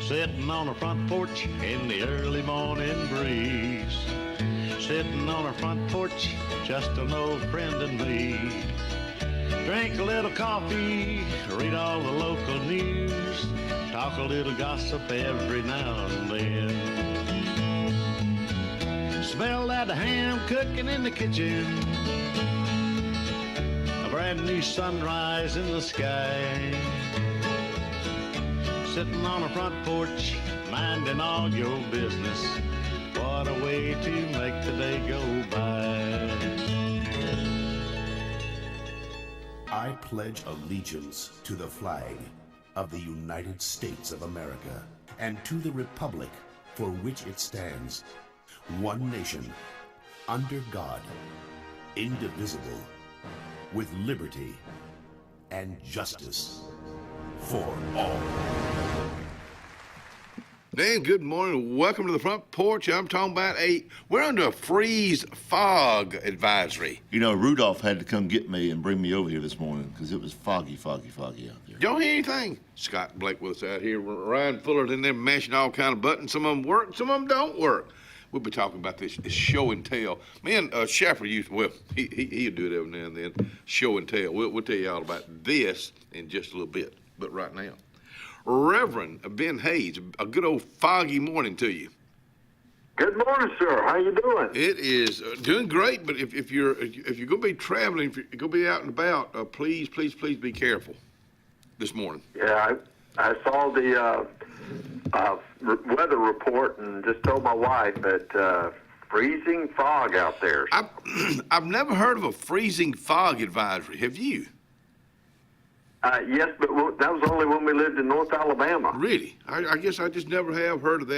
Sitting on a front porch in the early morning breeze. Sitting on a front porch, just an old friend and me. Drink a little coffee, read all the local news, talk a little gossip every now and then. Smell that ham cooking in the kitchen, a brand new sunrise in the sky. Sitting on a front porch, minding all your business. What a way to make the day go by. I pledge allegiance to the flag of the United States of America and to the republic for which it stands, one nation, under God, indivisible, with liberty and justice for all. Dan, good morning. Welcome to the front porch. I'm talking about we're under a freeze fog advisory. You know, Rudolph had to come get me and bring me over here this morning because it was foggy out there. Y'all hear anything? Scott Blake with us out here. Ryan Fuller's in there mashing all kind of buttons. Some of them work, some of them don't work. We'll be talking about this show and tell. Me and Shepard used, well, he'll do it every now and then, show and tell. We'll tell you all about this in just a little bit. But right now, Reverend Ben Hayes, a good old foggy morning to you. Good morning, sir. How you doing? It is doing great, but if you're going to be traveling, if you're going to be out and about, please be careful this morning. Yeah, I saw the weather report and just told my wife that freezing fog out there. I've never heard of a freezing fog advisory. Have you? Yes, but that was only when we lived in North Alabama. Really? I guess I just never have heard of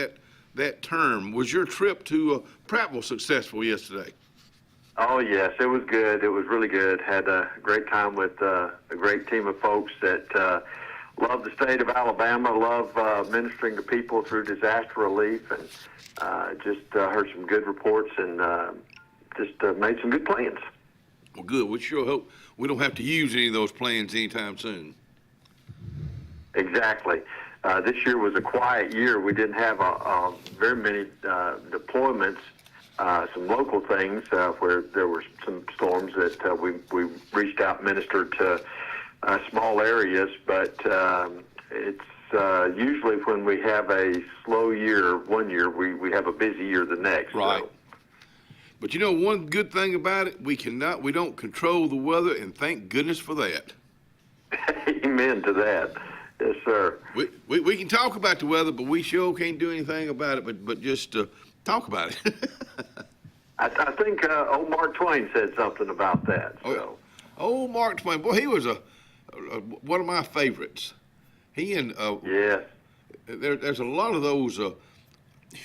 that term. Was your trip to Prattville successful yesterday? Oh, yes, it was good. It was really good. Had a great time with a great team of folks that love the state of Alabama, love ministering to people through disaster relief, and just heard some good reports and just made some good plans. Well, good. We sure hope we don't have to use any of those plans anytime soon. Exactly. This year was a quiet year. We didn't have very many deployments, some local things where there were some storms that we reached out and ministered to small areas, but it's usually when we have a slow year one year, we have a busy year the next. Right. So. But you know, one good thing about it, we don't control the weather, and thank goodness for that. Amen to that. Yes, sir. We can talk about the weather, but we sure can't do anything about it, but just talk about it. I think old Mark Twain said something about that. So. Old Mark Twain, boy, he was one of my favorites. He and yes. There's a lot of those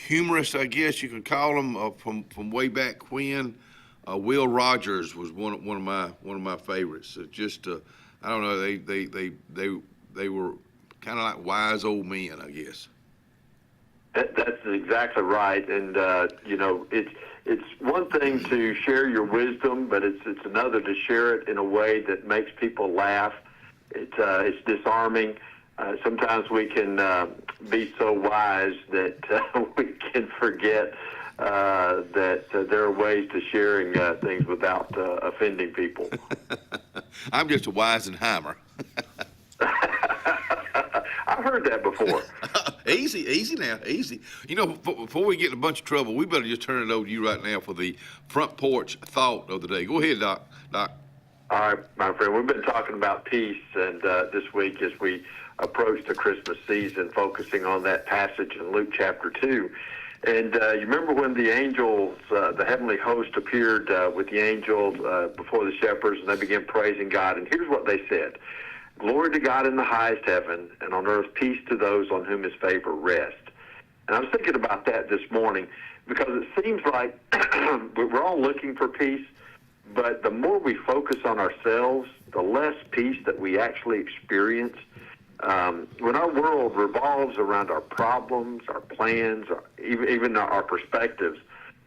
humorists, I guess you could call them, from way back when. Will Rogers was one of my favorites. Just I don't know, they were kind of like wise old men, I guess. That's exactly right, and you know, it's one thing to share your wisdom, but it's another to share it in a way that makes people laugh. It's disarming. Sometimes we can be so wise that we can forget that there are ways to sharing things without offending people. I'm just a Weisenheimer. I've heard that before. Easy now, easy. You know, before we get in a bunch of trouble, we better just turn it over to you right now for the front porch thought of the day. Go ahead, Doc. All right, my friend, we've been talking about peace, and this week as we approach the Christmas season, focusing on that passage in Luke chapter 2. And you remember when the angels, the heavenly host appeared with the angel before the shepherds, and they began praising God. And here's what they said: "Glory to God in the highest heaven, and on earth peace to those on whom his favor rests." And I was thinking about that this morning because it seems like we're all looking for peace, but the more we focus on ourselves, the less peace that we actually experience. When our world revolves around our problems, our plans, even our perspectives,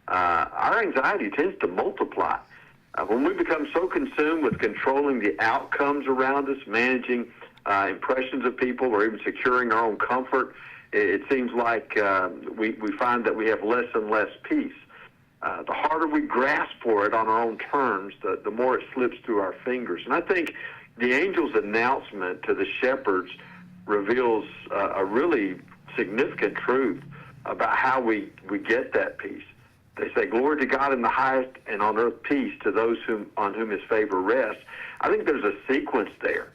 our anxiety tends to multiply. When we become so consumed with controlling the outcomes around us, managing impressions of people, or even securing our own comfort, it seems like we find that we have less and less peace. The harder we grasp for it on our own terms, the more it slips through our fingers. And I think the angel's announcement to the shepherds reveals a really significant truth about how we get that peace. They say, glory to God in the highest, and on earth peace to those on whom his favor rests. I think there's a sequence there.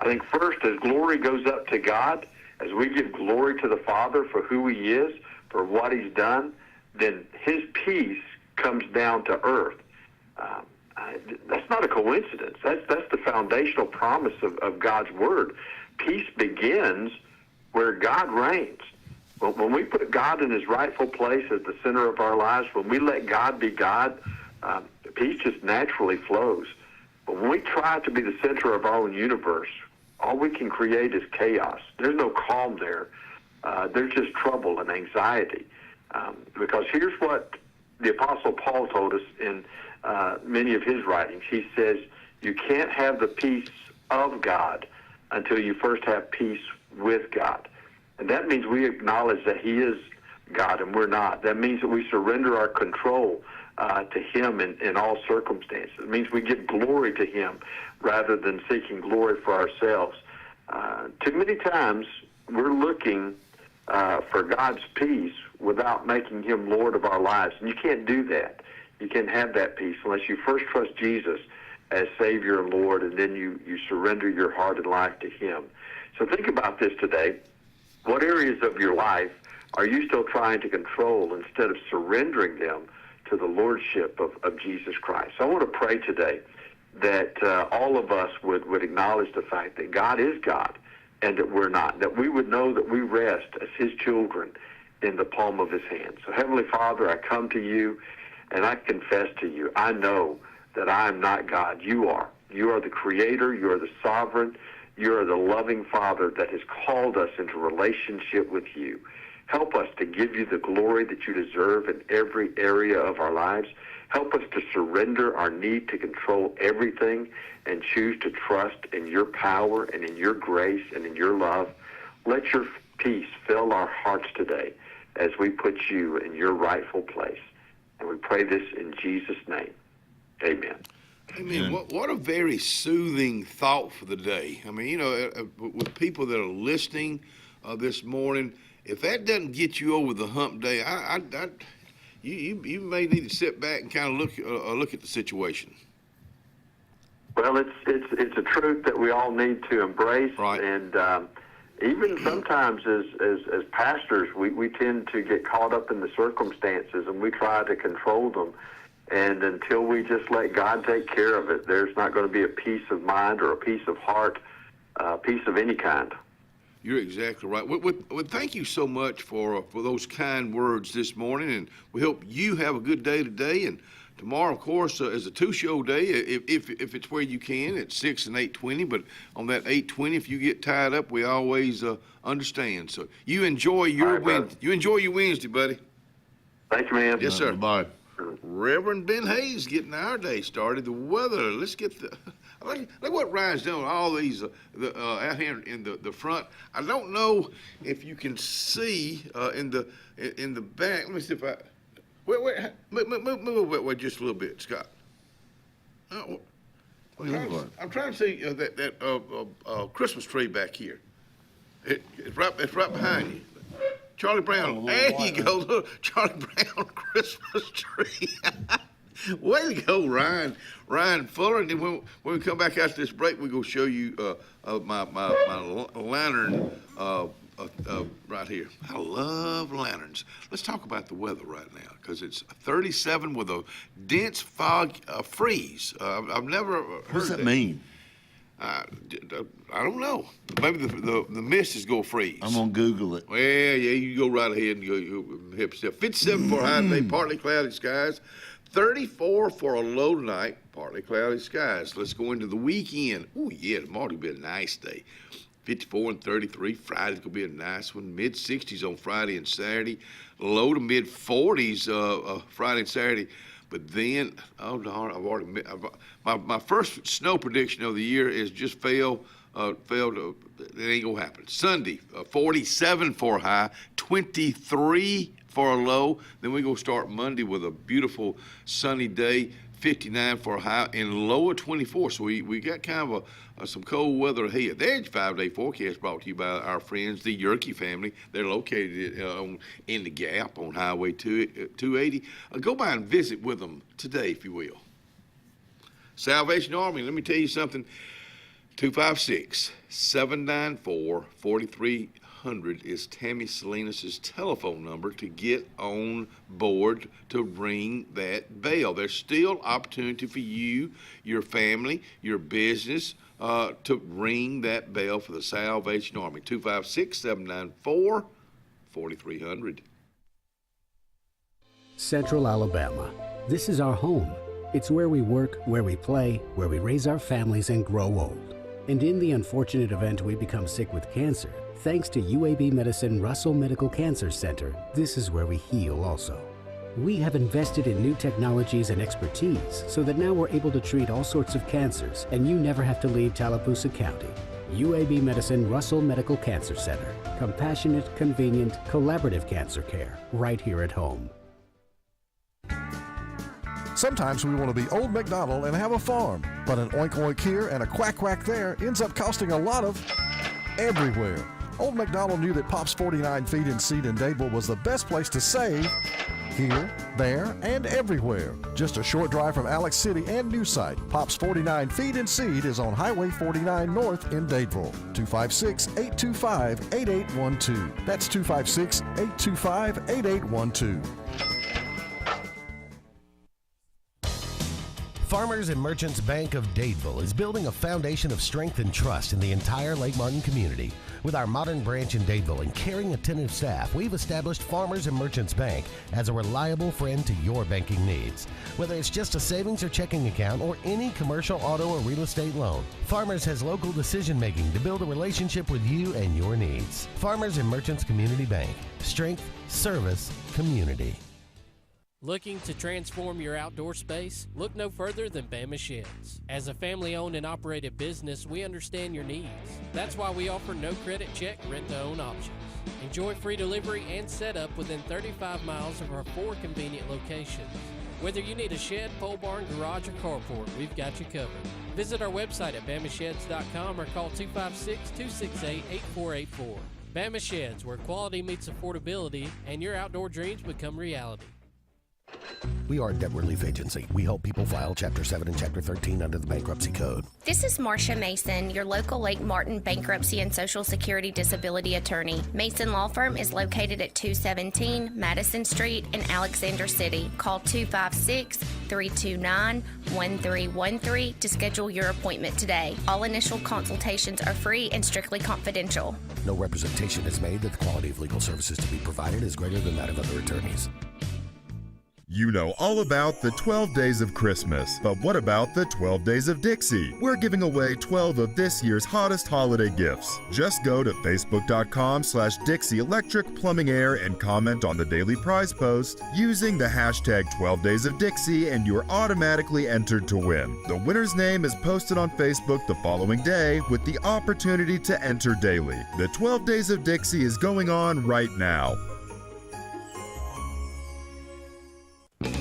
I think first, as glory goes up to God, as we give glory to the Father for who he is, for what he's done, then his peace comes down to earth. That's not a coincidence. That's the foundational promise of God's word. Peace begins where God reigns. When we put God in his rightful place as the center of our lives, when we let God be God, peace just naturally flows. But when we try to be the center of our own universe, all we can create is chaos. There's no calm there. There's just trouble and anxiety. Because here's what the Apostle Paul told us in many of his writings. He says, you can't have the peace of God until you first have peace with God. And that means we acknowledge that he is God and we're not. That means that we surrender our control to him in all circumstances. It means we give glory to him rather than seeking glory for ourselves. Too many times we're looking for God's peace without making him Lord of our lives. And you can't do that. You can't have that peace unless you first trust Jesus as Savior and Lord, and then you surrender your heart and life to him. So think about this today. What areas of your life are you still trying to control instead of surrendering them to the lordship of Jesus Christ? So I want to pray today that all of us would acknowledge the fact that God is God and that we're not, that we would know that we rest as his children in the palm of his hand. So Heavenly Father, I come to you and I confess to you, I know that I am not God. You are. You are the creator. You are the sovereign. You are the loving Father that has called us into relationship with you. Help us to give you the glory that you deserve in every area of our lives. Help us to surrender our need to control everything and choose to trust in your power and in your grace and in your love. Let your peace fill our hearts today as we put you in your rightful place. And we pray this in Jesus' name. Amen. Amen. What a very soothing thought for the day. I mean, with people that are listening this morning, if that doesn't get you over the hump day, you may need to sit back and kind of look at the situation. Well, it's a truth that we all need to embrace, right. And even sometimes as pastors, we tend to get caught up in the circumstances and we try to control them. And until we just let God take care of it, there's not going to be a peace of mind or a peace of heart, peace of any kind. You're exactly right. Well, thank you so much for those kind words this morning, and we hope you have a good day today. And tomorrow, of course, is a two-show day. If it's where you can, at 6 and 8:20. But on that 8:20, if you get tied up, we always understand. So you enjoy your Wednesday, buddy. Thank you, man. Yes, sir. Bye. Reverend Ben Hayes getting our day started. The weather. Let's get look what Ryan's doing. All these out here in the front. I don't know if you can see in the back. Let me see if I. Wait, just a little bit, Scott. I'm trying to see that Christmas tree back here. It's right behind you. Charlie Brown. There you go. Look, Charlie Brown Christmas tree. Way to go, Ryan Fuller. And then when we come back after this break, we're going to show you my lantern right here. I love lanterns. Let's talk about the weather right now, because it's 37 with a dense fog freeze. I've never heard What does that mean? I don't know. Maybe the mist is going to freeze. I'm going to Google it. Well, yeah, you go right ahead and go hip step. 57 for a high today, partly cloudy skies. 34 for a low tonight, partly cloudy skies. Let's go into the weekend. Oh, yeah, tomorrow will be a nice day. 54 and 33. Friday's going to be a nice one. Mid-60s on Friday and Saturday. Low to mid-40s Friday and Saturday. But then, oh darn, I've already my first snow prediction of the year is just failed It ain't gonna happen. Sunday, 47 for a high, 23 for a low. Then we gonna start Monday with a beautiful sunny day, 59 for a high, and low of 24. So we got kind of some cold weather ahead. There's your 5-day forecast brought to you by our friends, the Yerke family. They're located in the Gap on Highway 280. Go by and visit with them today, if you will. Salvation Army, let me tell you something. 256-794-4300 is Tammy Salinas' telephone number to get on board to ring that bell. There's still opportunity for you, your family, your business to ring that bell for the Salvation Army. 256-794-4300. Central Alabama. This is our home. It's where we work, where we play, where we raise our families and grow old. And in the unfortunate event we become sick with cancer, thanks to UAB Medicine Russell Medical Cancer Center, this is where we heal also. We have invested in new technologies and expertise so that now we're able to treat all sorts of cancers and you never have to leave Tallapoosa County. UAB Medicine Russell Medical Cancer Center. Compassionate, convenient, collaborative cancer care right here at home. Sometimes we want to be Old MacDonald and have a farm, but an oink oink here and a quack quack there ends up costing a lot of everywhere. Old MacDonald knew that Pop's 49 Feed and Seed in Dadeville was the best place to save here, there, and everywhere. Just a short drive from Alex City and New Site. Pop's 49 Feed and Seed is on Highway 49 North in Dadeville. 256-825-8812. That's 256-825-8812. Farmers and Merchants Bank of Dadeville is building a foundation of strength and trust in the entire Lake Martin community. With our modern branch in Dadeville and caring, attentive staff, we've established Farmers and Merchants Bank as a reliable friend to your banking needs. Whether it's just a savings or checking account or any commercial, auto, or real estate loan, Farmers has local decision-making to build a relationship with you and your needs. Farmers and Merchants Community Bank. Strength, service, community. Looking to transform your outdoor space? Look no further than Bama Sheds. As a family-owned and operated business, we understand your needs. That's why we offer no credit check, rent-to-own options. Enjoy free delivery and setup within 35 miles of our 4 convenient locations. Whether you need a shed, pole barn, garage, or carport, we've got you covered. Visit our website at bamasheds.com or call 256-268-8484. Bama Sheds, where quality meets affordability and your outdoor dreams become reality. We are a debt relief agency. We help people file Chapter 7 and Chapter 13 under the Bankruptcy Code. This is Marcia Mason, your local Lake Martin bankruptcy and Social Security disability attorney. Mason Law Firm is located at 217 Madison Street in Alexander City. Call 256-329-1313 to schedule your appointment today. All initial consultations are free and strictly confidential. No representation is made that the quality of legal services to be provided is greater than that of other attorneys. You know all about the 12 Days of Christmas, but what about the 12 Days of Dixie? We're giving away 12 of this year's hottest holiday gifts. Just go to facebook.com/Dixie Electric Plumbing Air and comment on the daily prize post using the hashtag 12 Days of Dixie and you're automatically entered to win. The winner's name is posted on Facebook the following day with the opportunity to enter daily. The 12 Days of Dixie is going on right now.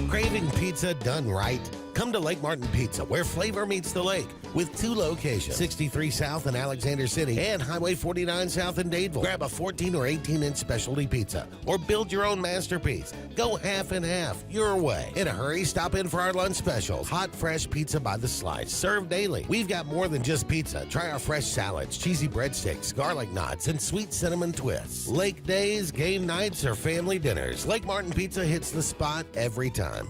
Craving pizza done right? Come to Lake Martin Pizza, where flavor meets the lake, with 2 locations, 63 South in Alexander City and Highway 49 South in Dadeville. Grab a 14 or 18-inch specialty pizza or build your own masterpiece. Go half and half, your way. In a hurry, stop in for our lunch specials. Hot, fresh pizza by the slice, served daily. We've got more than just pizza. Try our fresh salads, cheesy breadsticks, garlic knots, and sweet cinnamon twists. Lake days, game nights, or family dinners, Lake Martin Pizza hits the spot every time.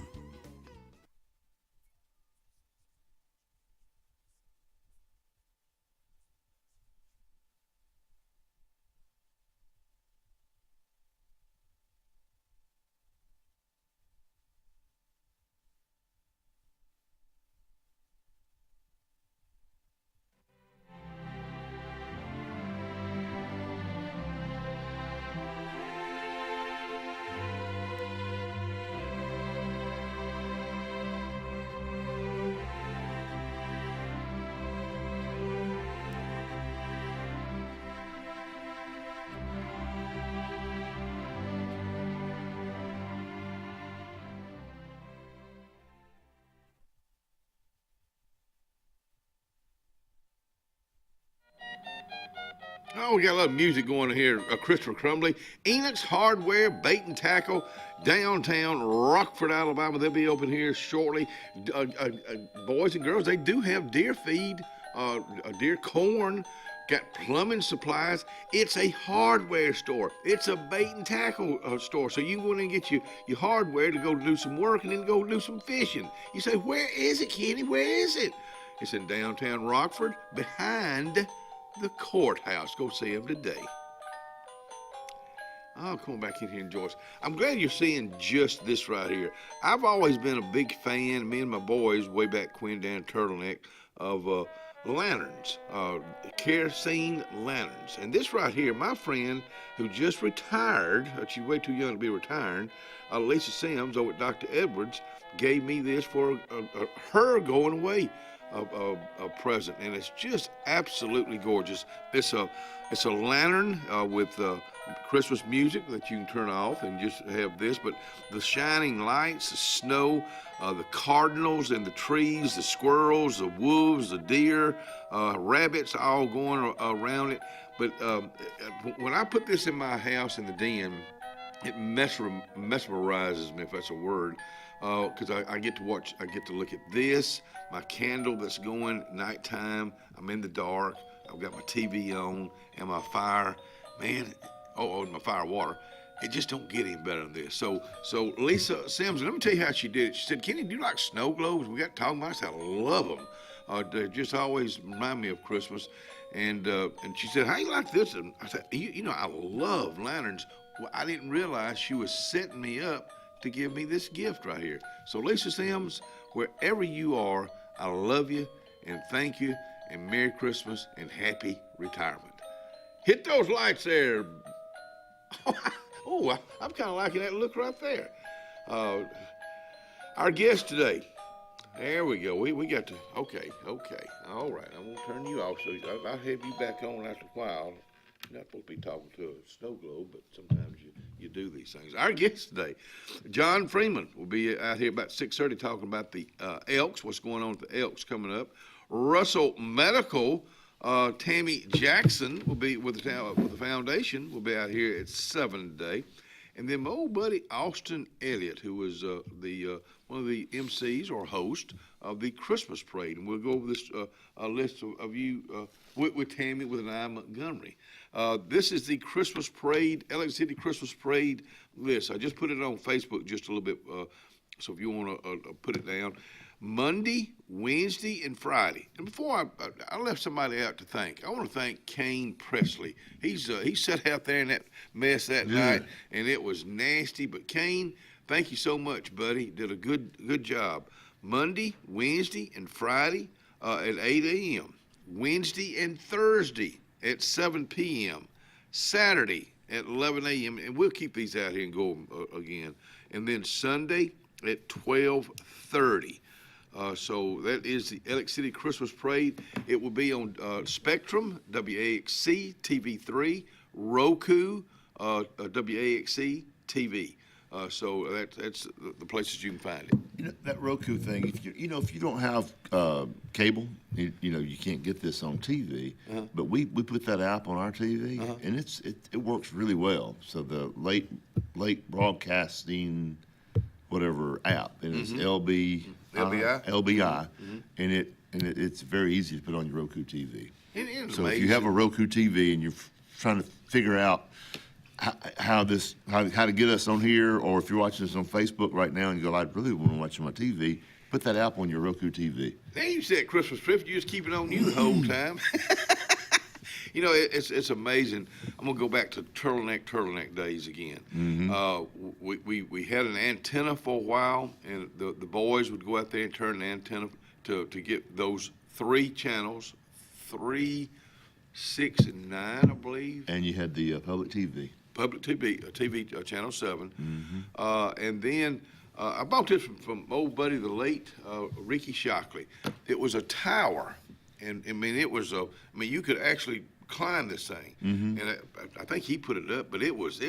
Oh, we got a lot of music going on here. Christopher Crumley, Enoch's Hardware, Bait and Tackle, downtown Rockford, Alabama. They'll be open here shortly. Boys and girls, they do have deer feed, deer corn, got plumbing supplies. It's a hardware store. It's a bait and tackle store. So you can go in and get your hardware to go do some work and then go do some fishing. You say, where is it, Kenny? Where is it? It's in downtown Rockford, behind the courthouse. Go see them today. Oh, come on back in here and enjoy us. I'm glad you're seeing just this right here. I've always been a big fan, me and my boys, way back when down Turtleneck, of lanterns, kerosene lanterns. And this right here, my friend who just retired, she's way too young to be retiring, Lisa Sims over at Dr. Edwards, gave me this for her going away a present, and it's just absolutely gorgeous. It's a lantern with Christmas music that you can turn off and just have this, but the shining lights, the snow, the cardinals and the trees, the squirrels, the wolves, the deer, rabbits all going around it. But when I put this in my house in the den, it mesmerizes me, if that's a word. Because I get to look at this, my candle that's going nighttime. I'm in the dark. I've got my TV on and my fire. Man, my fire water. It just don't get any better than this. So Lisa Sims, let me tell you how she did it. She said, Kenny, do you like snow globes? We got talking about it. I said, I love them. They just always remind me of Christmas. And she said, how you like this? And I said, you know, I love lanterns. Well, I didn't realize she was setting me up to give me this gift right here. So Lisa Sims, wherever you are, I love you and thank you and Merry Christmas and Happy Retirement. Hit those lights there. Oh, I'm kind of liking that look right there. Our guest today, there we go. We got to, okay. All right, I'm going to turn you off, so I'll have you back on after a while. You're not supposed to be talking to a snow globe, but sometimes you do these things. Our guest today, John Freeman, will be out here about 6:30 talking about the Elks, what's going on with the Elks coming up. Russell Medical, Tammy Jackson will be with the foundation, will be out here at 7 today. And then my old buddy Austin Elliott, who was one of the MCs or host of the Christmas Parade. And we'll go over this list of you with Tammy with an I Montgomery. This is the Christmas Parade, LA City Christmas Parade list. I just put it on Facebook just a little bit, so if you want to put it down. Monday, Wednesday, and Friday. And before I left somebody out to thank, I want to thank Kane Presley. He sat out there in that mess that night, and it was nasty. But Kane, thank you so much, buddy. Did a good job. Monday, Wednesday, and Friday at 8 a.m. Wednesday and Thursday at 7 p.m. Saturday at 11 a.m. And we'll keep these out here and go again. And then Sunday at 12:30. So that is the LA City Christmas Parade. It will be on Spectrum, WAXC TV3, Roku, WAXC TV. So that's the places you can find it. You know, that Roku thing, if you don't have cable, you can't get this on TV. But we put that app on our TV, and it works really well. So the late broadcasting whatever app, and it's LBI, and it's very easy to put on your Roku TV. So amazing. If you have a Roku TV and you're trying to figure out how to get us on here, or if you're watching us on Facebook right now and you go, I really want to watch on my TV, put that app on your Roku TV. Now you said Christmas trip, you just keep it on you the whole time. You know, it's amazing. I'm gonna go back to turtleneck days again. We had an antenna for a while, and the boys would go out there and turn the antenna to get those 3 channels, 3, 6, and 9, I believe. And you had the public TV. Public TV, Channel 7. And then I bought this from old buddy, the late Ricky Shockley. It was a tower, and I mean, you could actually climb this thing. And I think he put it up, but it was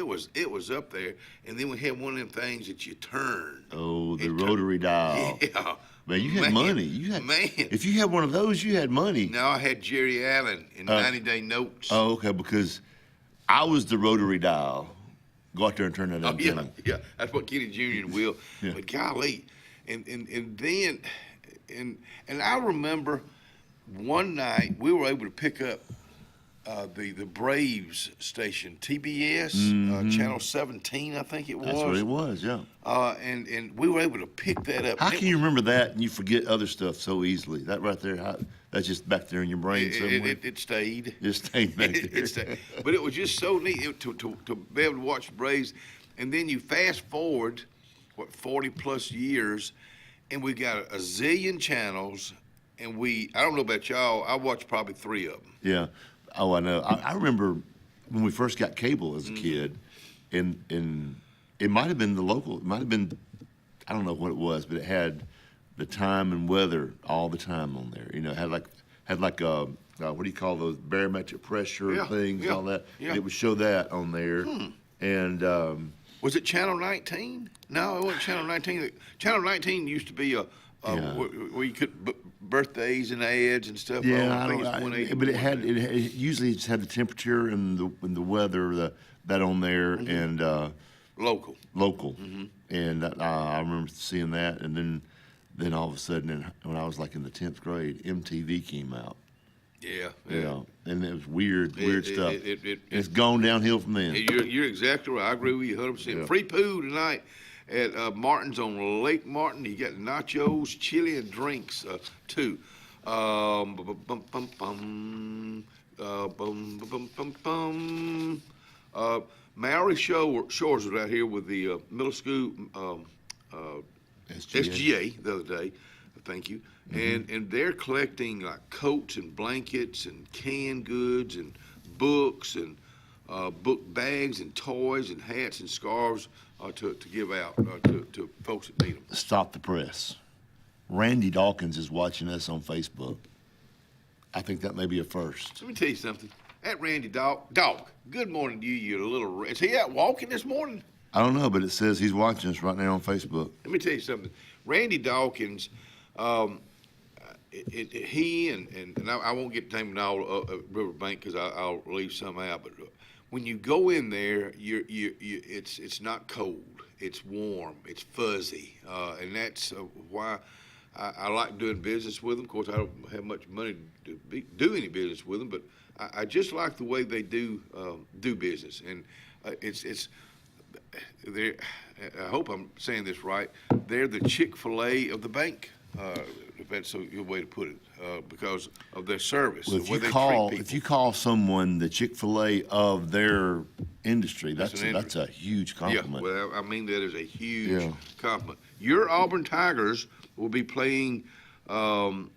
up there. And then we had one of them things that you turn. Oh, the rotary dial. Yeah. Man, you had money. You had man. If you had one of those, you had money. No, I had Jerry Allen in 90-day notes. Oh, okay, because I was the rotary dial. Go out there and turn that Oh, antenna. yeah, that's what Kenny Jr. will. Yeah. But golly, and then I remember one night we were able to pick up the Braves station, TBS, channel 17, I think it was. That's what it was, yeah. And we were able to pick that up. How can you remember that and you forget other stuff so easily? That right there, that's just back there in your brain somewhere. It stayed. It stayed back there. It stayed. But it was just so neat to be able to watch the Braves. And then you fast forward, 40 plus years, and we got a zillion channels. And I don't know about y'all, I watched probably 3 of them. Yeah. Oh, I know. I remember when we first got cable as a kid, and it might have been the local. It might have been, I don't know what it was, but it had the time and weather all the time on there. You know, it had like what do you call those barometric pressure things, all that. Yeah. And it would show that on there. And was it Channel 19? No, it wasn't Channel 19. Channel 19 used to be where you could birthdays and ads and stuff. Yeah, But it usually just had the temperature and the weather that on there and local. And I remember seeing that, and then all of a sudden, when I was like in the 10th grade, MTV came out. Yeah. And it was weird stuff. It's gone downhill from then. You're exactly right. I agree with you 100%. Yeah. Free poo tonight at Martin's on Lake Martin. You got nachos, chili, and drinks too. Maori Shores was out here with the middle school SGA the other day. Thank you. And they're collecting like coats and blankets and canned goods and books and book bags and toys and hats and scarves to give out to folks that need them. Stop the press. Randy Dawkins is watching us on Facebook. I think that may be a first. Let me tell you something. That Randy Dog, good morning to you, you little... Is he out walking this morning? I don't know, but it says he's watching us right now on Facebook. Let me tell you something. Randy Dawkins, he and I won't get the name of all Riverbank because I'll leave some out, but when you go in there, it's not cold. It's warm. It's fuzzy, and that's why I like doing business with them. Of course, I don't have much money to do any business with them, but I just like the way they do business, and it's. I hope I'm saying this right. They're the Chick-fil-A of the bank. If that's a good way to put it, because of their service. Well, if you call someone the Chick-fil-A of their industry, that's a huge compliment. Yeah, well, I mean that is a huge compliment. Your Auburn Tigers will be playing. No,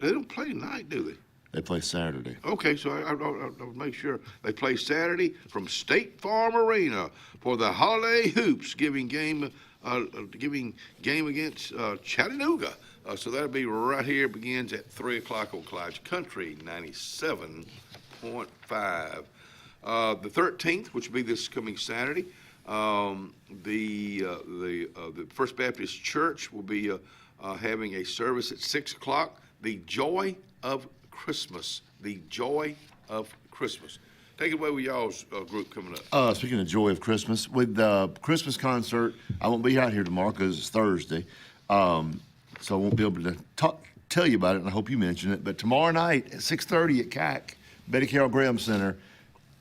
they don't play tonight, do they? They play Saturday. Okay, so I'll make sure they play Saturday from State Farm Arena for the Holiday Hoops, giving game against Chattanooga. So that'll be right here. Begins at 3 o'clock on Clyde's Country 97.5. The 13th, which will be this coming Saturday, the First Baptist Church will be having a service at 6 o'clock. The Joy of Christmas. The Joy of Christmas. Take it away with y'all's group coming up. Speaking of Joy of Christmas, with the Christmas concert, I won't be out here tomorrow because it's Thursday, so I won't be able to tell you about it, and I hope you mention it. But tomorrow night at 6:30 at CAC, Betty Carroll Graham Center,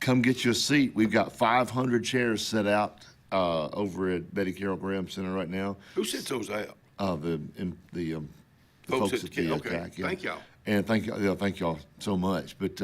come get you a seat. We've got 500 chairs set out over at Betty Carroll Graham Center right now. Who sets those out? The folks at the CAC. Yeah. Thank y'all. And thank y'all so much. But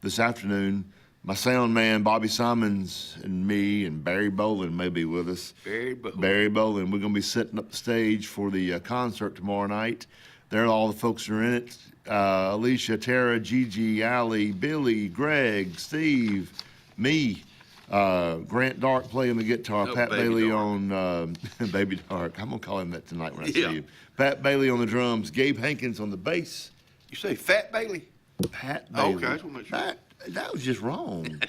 this afternoon, my sound man, Bobby Simons, and me, and Barry Bolin may be with us. Barry Bolin. We're going to be setting up the stage for the concert tomorrow night. There, all the folks are in it. Alicia, Tara, Gigi, Allie, Billy, Greg, Steve, me, Grant Dark playing the guitar, Pat Bailey on Baby Dark. I'm going to call him that tonight when I see him. Pat Bailey on the drums, Gabe Hankins on the bass. You say Fat Bailey? Pat Bailey. Okay, I just want to make sure. That was just wrong.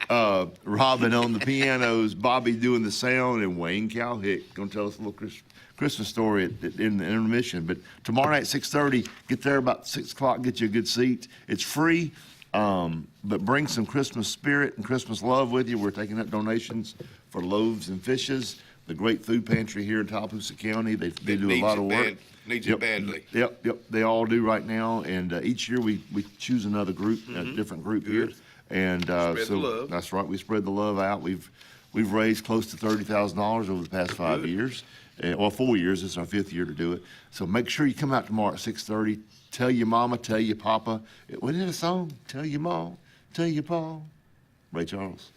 Robin on the pianos, Bobby doing the sound, and Wayne Cowhick going to tell us a little Christmas story in the intermission. But tomorrow night, 6:30, get there about 6 o'clock, get you a good seat. It's free, but bring some Christmas spirit and Christmas love with you. We're taking up donations for Loaves and Fishes, the great food pantry here in Tallapoosa County. They do a lot of work. Needs it badly. Yep. They all do right now. And each year we choose another group, a different group here. And Spread the love. That's right. We spread the love out. We've raised close to $30,000 over the past 5 years. 4 years. It's our 5th year to do it. So make sure you come out tomorrow at 6:30. Tell your mama, tell your papa. Wasn't it a song? Tell your mom, tell your pa. Ray Charles.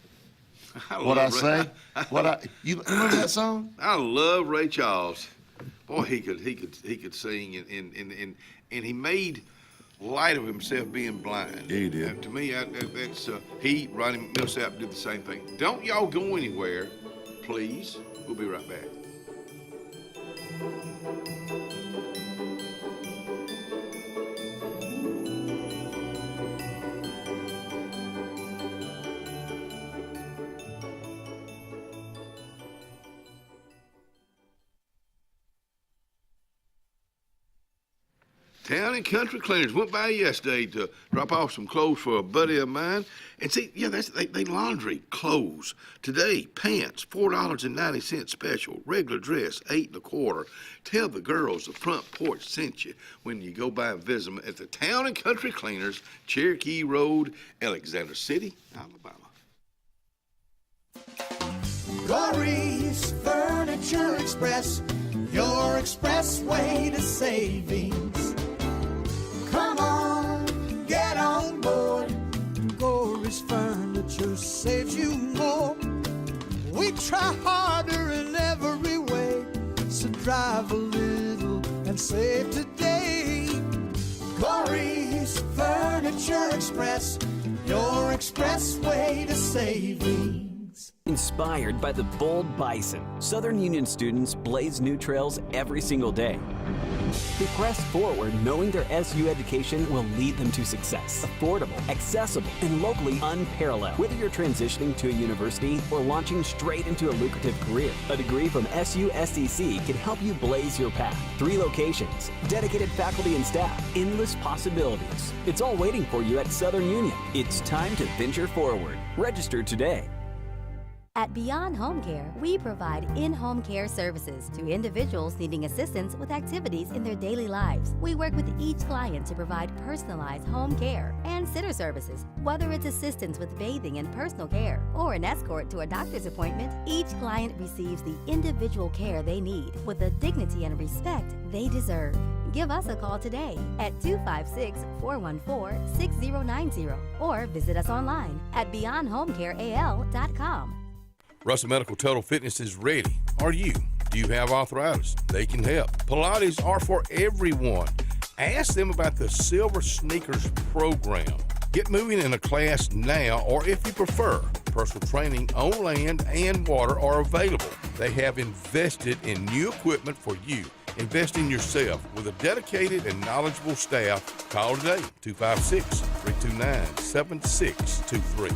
You remember that song? I love Ray Charles. Boy, he could sing, and he made light of himself being blind. Yeah, he did. To me, that's he, Ronnie Millsap did the same thing. Don't y'all go anywhere, please. We'll be right back. Town and Country Cleaners went by yesterday to drop off some clothes for a buddy of mine. And see, yeah, they laundry clothes. Today, pants, $4.90 special. Regular dress, $8.25. Tell the girls the Front Porch sent you when you go by and visit them at the Town and Country Cleaners, Cherokee Road, Alexander City, Alabama. Corey's Furniture Express, your expressway to savings. Come on, get on board. Corey's Furniture saves you more. We try harder in every way, so drive a little and save today. Corey's Furniture Express, your expressway to savings. Inspired by the bold bison, Southern Union students blaze new trails every single day. They press forward knowing their SU education will lead them to success. Affordable, accessible, and locally unparalleled. Whether you're transitioning to a university or launching straight into a lucrative career, a degree from SU SCC can help you blaze your path. 3 locations, dedicated faculty and staff, endless possibilities. It's all waiting for you at Southern Union. It's time to venture forward. Register today. At Beyond Home Care, we provide in-home care services to individuals needing assistance with activities in their daily lives. We work with each client to provide personalized home care and sitter services. Whether it's assistance with bathing and personal care or an escort to a doctor's appointment, each client receives the individual care they need with the dignity and respect they deserve. Give us a call today at 256-414-6090 or visit us online at beyondhomecareal.com. Russell Medical Total Fitness is ready. Are you? Do you have arthritis? They can help. Pilates are for everyone. Ask them about the Silver Sneakers program. Get moving in a class now, or if you prefer, personal training on land and water are available. They have invested in new equipment for you. Invest in yourself with a dedicated and knowledgeable staff. Call today, 256-329-7623.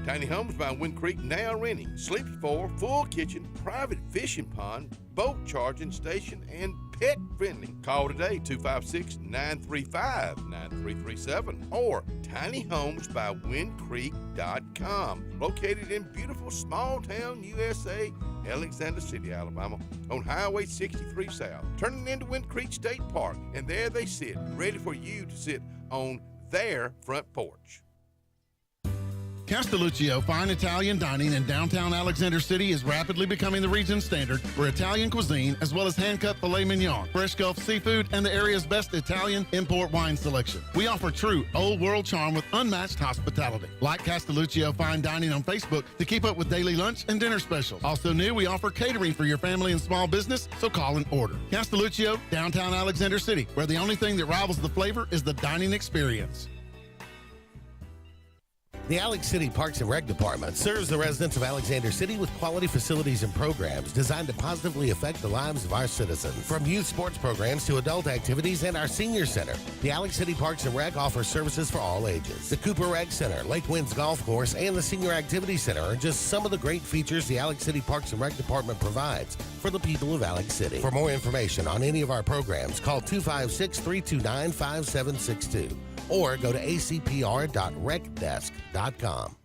Tiny Homes by Wind Creek now renting. Sleepy 4, full kitchen, private fishing pond, boat charging station, and pet friendly. Call today, 256-935-9337 or tinyhomesbywindcreek.com. Located in beautiful small town USA, Alexander City, Alabama, on Highway 63 South, turning into Wind Creek State Park. And there they sit, ready for you to sit on their front porch. Castelluccio Fine Italian Dining in downtown Alexander City is rapidly becoming the region standard for Italian cuisine, as well as hand-cut filet mignon, fresh Gulf seafood, and the area's best Italian import wine selection. We offer true old-world charm with unmatched hospitality. Like Castelluccio Fine Dining on Facebook to keep up with daily lunch and dinner specials. Also new, we offer catering for your family and small business, so call and order. Castelluccio, downtown Alexander City, where the only thing that rivals the flavor is the dining experience. The Alex City Parks and Rec Department serves the residents of Alexander City with quality facilities and programs designed to positively affect the lives of our citizens. From youth sports programs to adult activities and our senior center, the Alex City Parks and Rec offers services for all ages. The Cooper Rec Center, Lake Winds Golf Course, and the Senior Activity Center are just some of the great features the Alex City Parks and Rec Department provides for the people of Alex City. For more information on any of our programs, call 256-329-5762 or go to acpr.recdesk.com.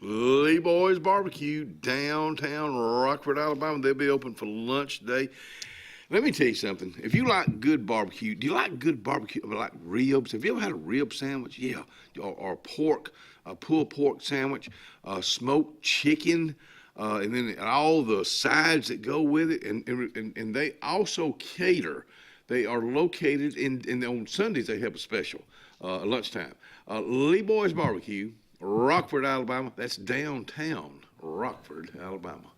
Lee Boys Barbecue, downtown Rockford, Alabama. They'll be open for lunch today. Let me tell you something. If you like good barbecue, do you like good barbecue, like ribs? Have you ever had a rib sandwich? Yeah. Or pork, a pulled pork sandwich, smoked chicken, and then all the sides that go with it. And they also cater. They are located on Sundays, they have a special lunchtime. Lee Boys Barbecue, Rockford, Alabama. That's downtown Rockford, Alabama.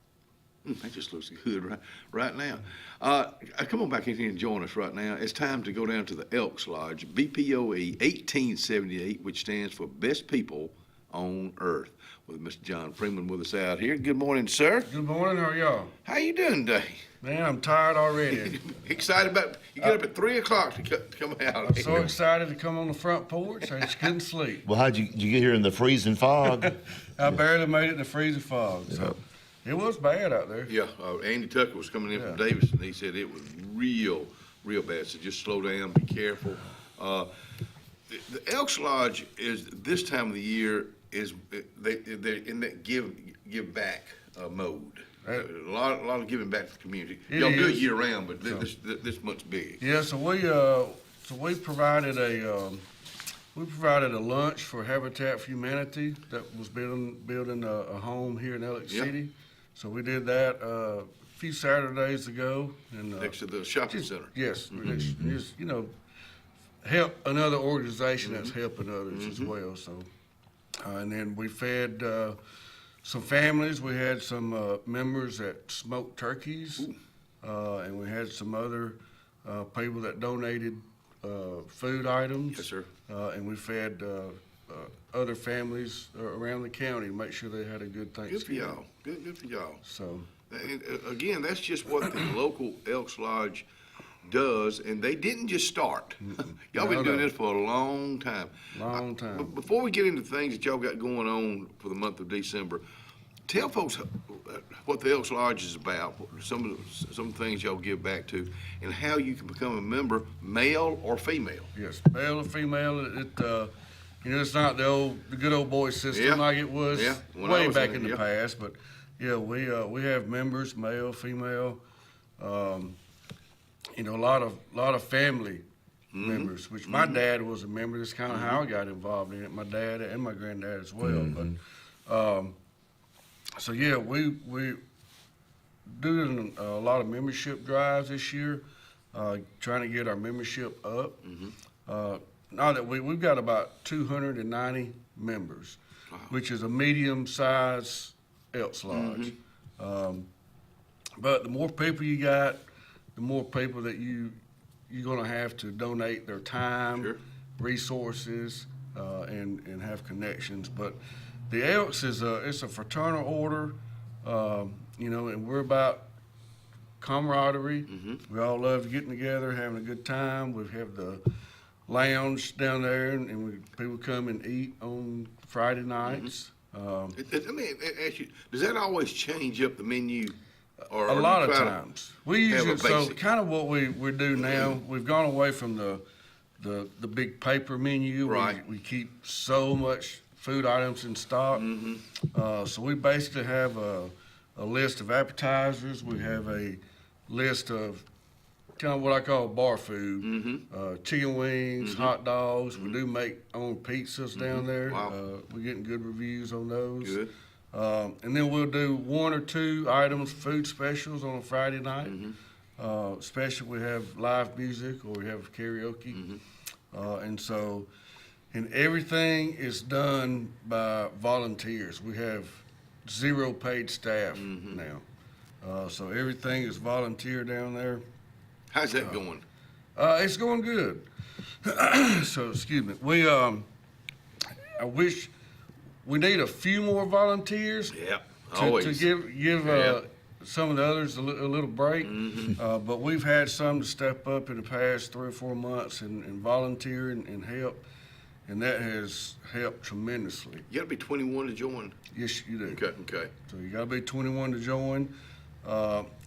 That just looks good right now. Come on back in here and join us right now. It's time to go down to the Elks Lodge, BPOE 1878, which stands for Best People on Earth, with Mr. John Freeman with us out here. Good morning, sir. Good morning. How are y'all? How you doing today? Man, I'm tired already. Excited about, you get up at 3 o'clock to come out. I'm so excited to come on the front porch. I just couldn't sleep. Well, how'd you get here in the freezing fog? I barely made it in the freezing fog. So it was bad out there. Yeah, Andy Tucker was coming in from Davis, and he said it was real bad. So just slow down, be careful. The Elks Lodge is, this time of the year, they're in that give back mode. A lot of giving back to the community. Y'all do it year round, but this month's big. Yeah, so we provided a lunch for Habitat for Humanity that was building a home here in Alex City. So we did that a few Saturdays ago. And next to the shopping center. Yes, just help another organization that's helping others as well. So, and then we fed some families. We had some members that smoked turkeys, and we had some other people that donated food items. Yes, sir. And we fed other families around the county to make sure they had a good Thanksgiving. Good for y'all. Good for y'all. So, and, again, that's just what the local Elks Lodge does, and they didn't just start. Y'all been doing this for a long time. Long time. But before we get into things that y'all got going on for the month of December, tell folks what the Elks Lodge is about, some things y'all give back to, and how you can become a member, male or female. Yes, male or female. It's not the good old boy system like it was way back in the past. But we have members, male, female. A lot of family members, which my dad was a member. That's kind of how I got involved in it. My dad and my granddad as well. But we doing a lot of membership drives this year, trying to get our membership up. Now that we've got about 290 members, which is a medium-sized Elks Lodge. But the more people you got, the more people that you're going to have to donate their time, resources, and have connections. But the Elks it's a fraternal order, and we're about camaraderie. We all love getting together, having a good time. We have the lounge down there, and people come and eat on Friday nights. Let me ask you, does that always change up the menu? Or a lot of times. We usually, so kind of what we do now, we've gone away from the big paper menu. Right. We keep so much food items in stock. So we basically have a a list of appetizers. We have a list of kind of what I call bar food, chicken wings, hot dogs. We do make own pizzas down there. Wow. We're getting good reviews on those. Good. And then we'll do 1 or 2 items, food specials on a Friday night. Especially we have live music or we have karaoke. And everything is done by volunteers. We have 0 paid staff now. So everything is volunteer down there. How's that going? It's going good. So, excuse me. I wish we need a few more volunteers. Yeah, to always. give some of the others a little break. But we've had some to step up in the past 3 or 4 months and volunteer and help, and that has helped tremendously. You got to be 21 to join. Yes, you do. Okay. So you got to be 21 to join.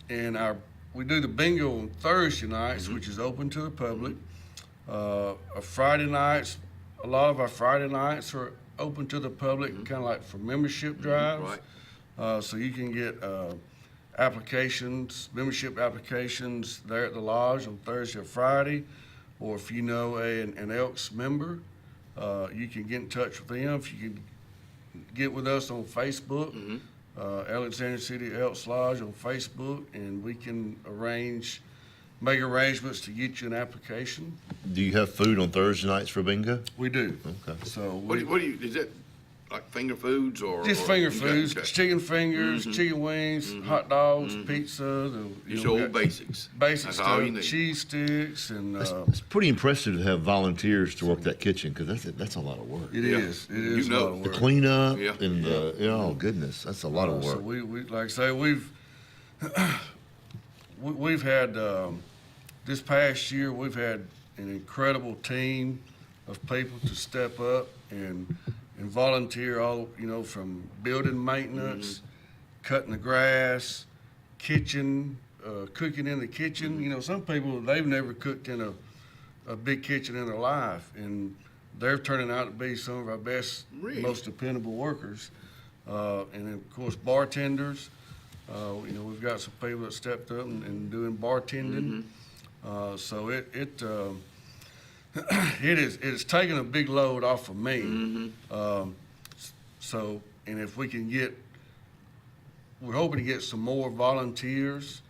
And we do the bingo on Thursday nights, which is open to the public. Friday nights, a lot of our Friday nights are open to the public, kind of like for membership drives. Right. So you can get membership applications there at the lodge on Thursday or Friday. Or if you know an Elks member, you can get in touch with them. If you can get with us on Facebook, Alexander City Elks Lodge on Facebook, and we can make arrangements to get you an application. Do you have food on Thursday nights for bingo? We do. Okay. So What do you, is that like finger foods or? just or, finger foods, chicken fingers, chicken wings, hot dogs, pizza. Just old basics. Basic That's stuff, all you need. cheese sticks, and It's pretty impressive to have volunteers to work that kitchen because that's a lot of work. it is. It is a lot of The work. cleanup Yeah. and oh goodness, that's a lot of So work. we like I say, we've had this past year we've had an incredible team of people to step up and volunteer all from building maintenance, cutting the grass, kitchen, cooking in the kitchen. Some people they've never cooked in a big kitchen in their life, and they're turning out to be some of our best, most dependable workers. And then, of course, bartenders. We've got some people that stepped up and doing bartending. So it's taken a big load off of me. And if we can we're hoping to get some more volunteers,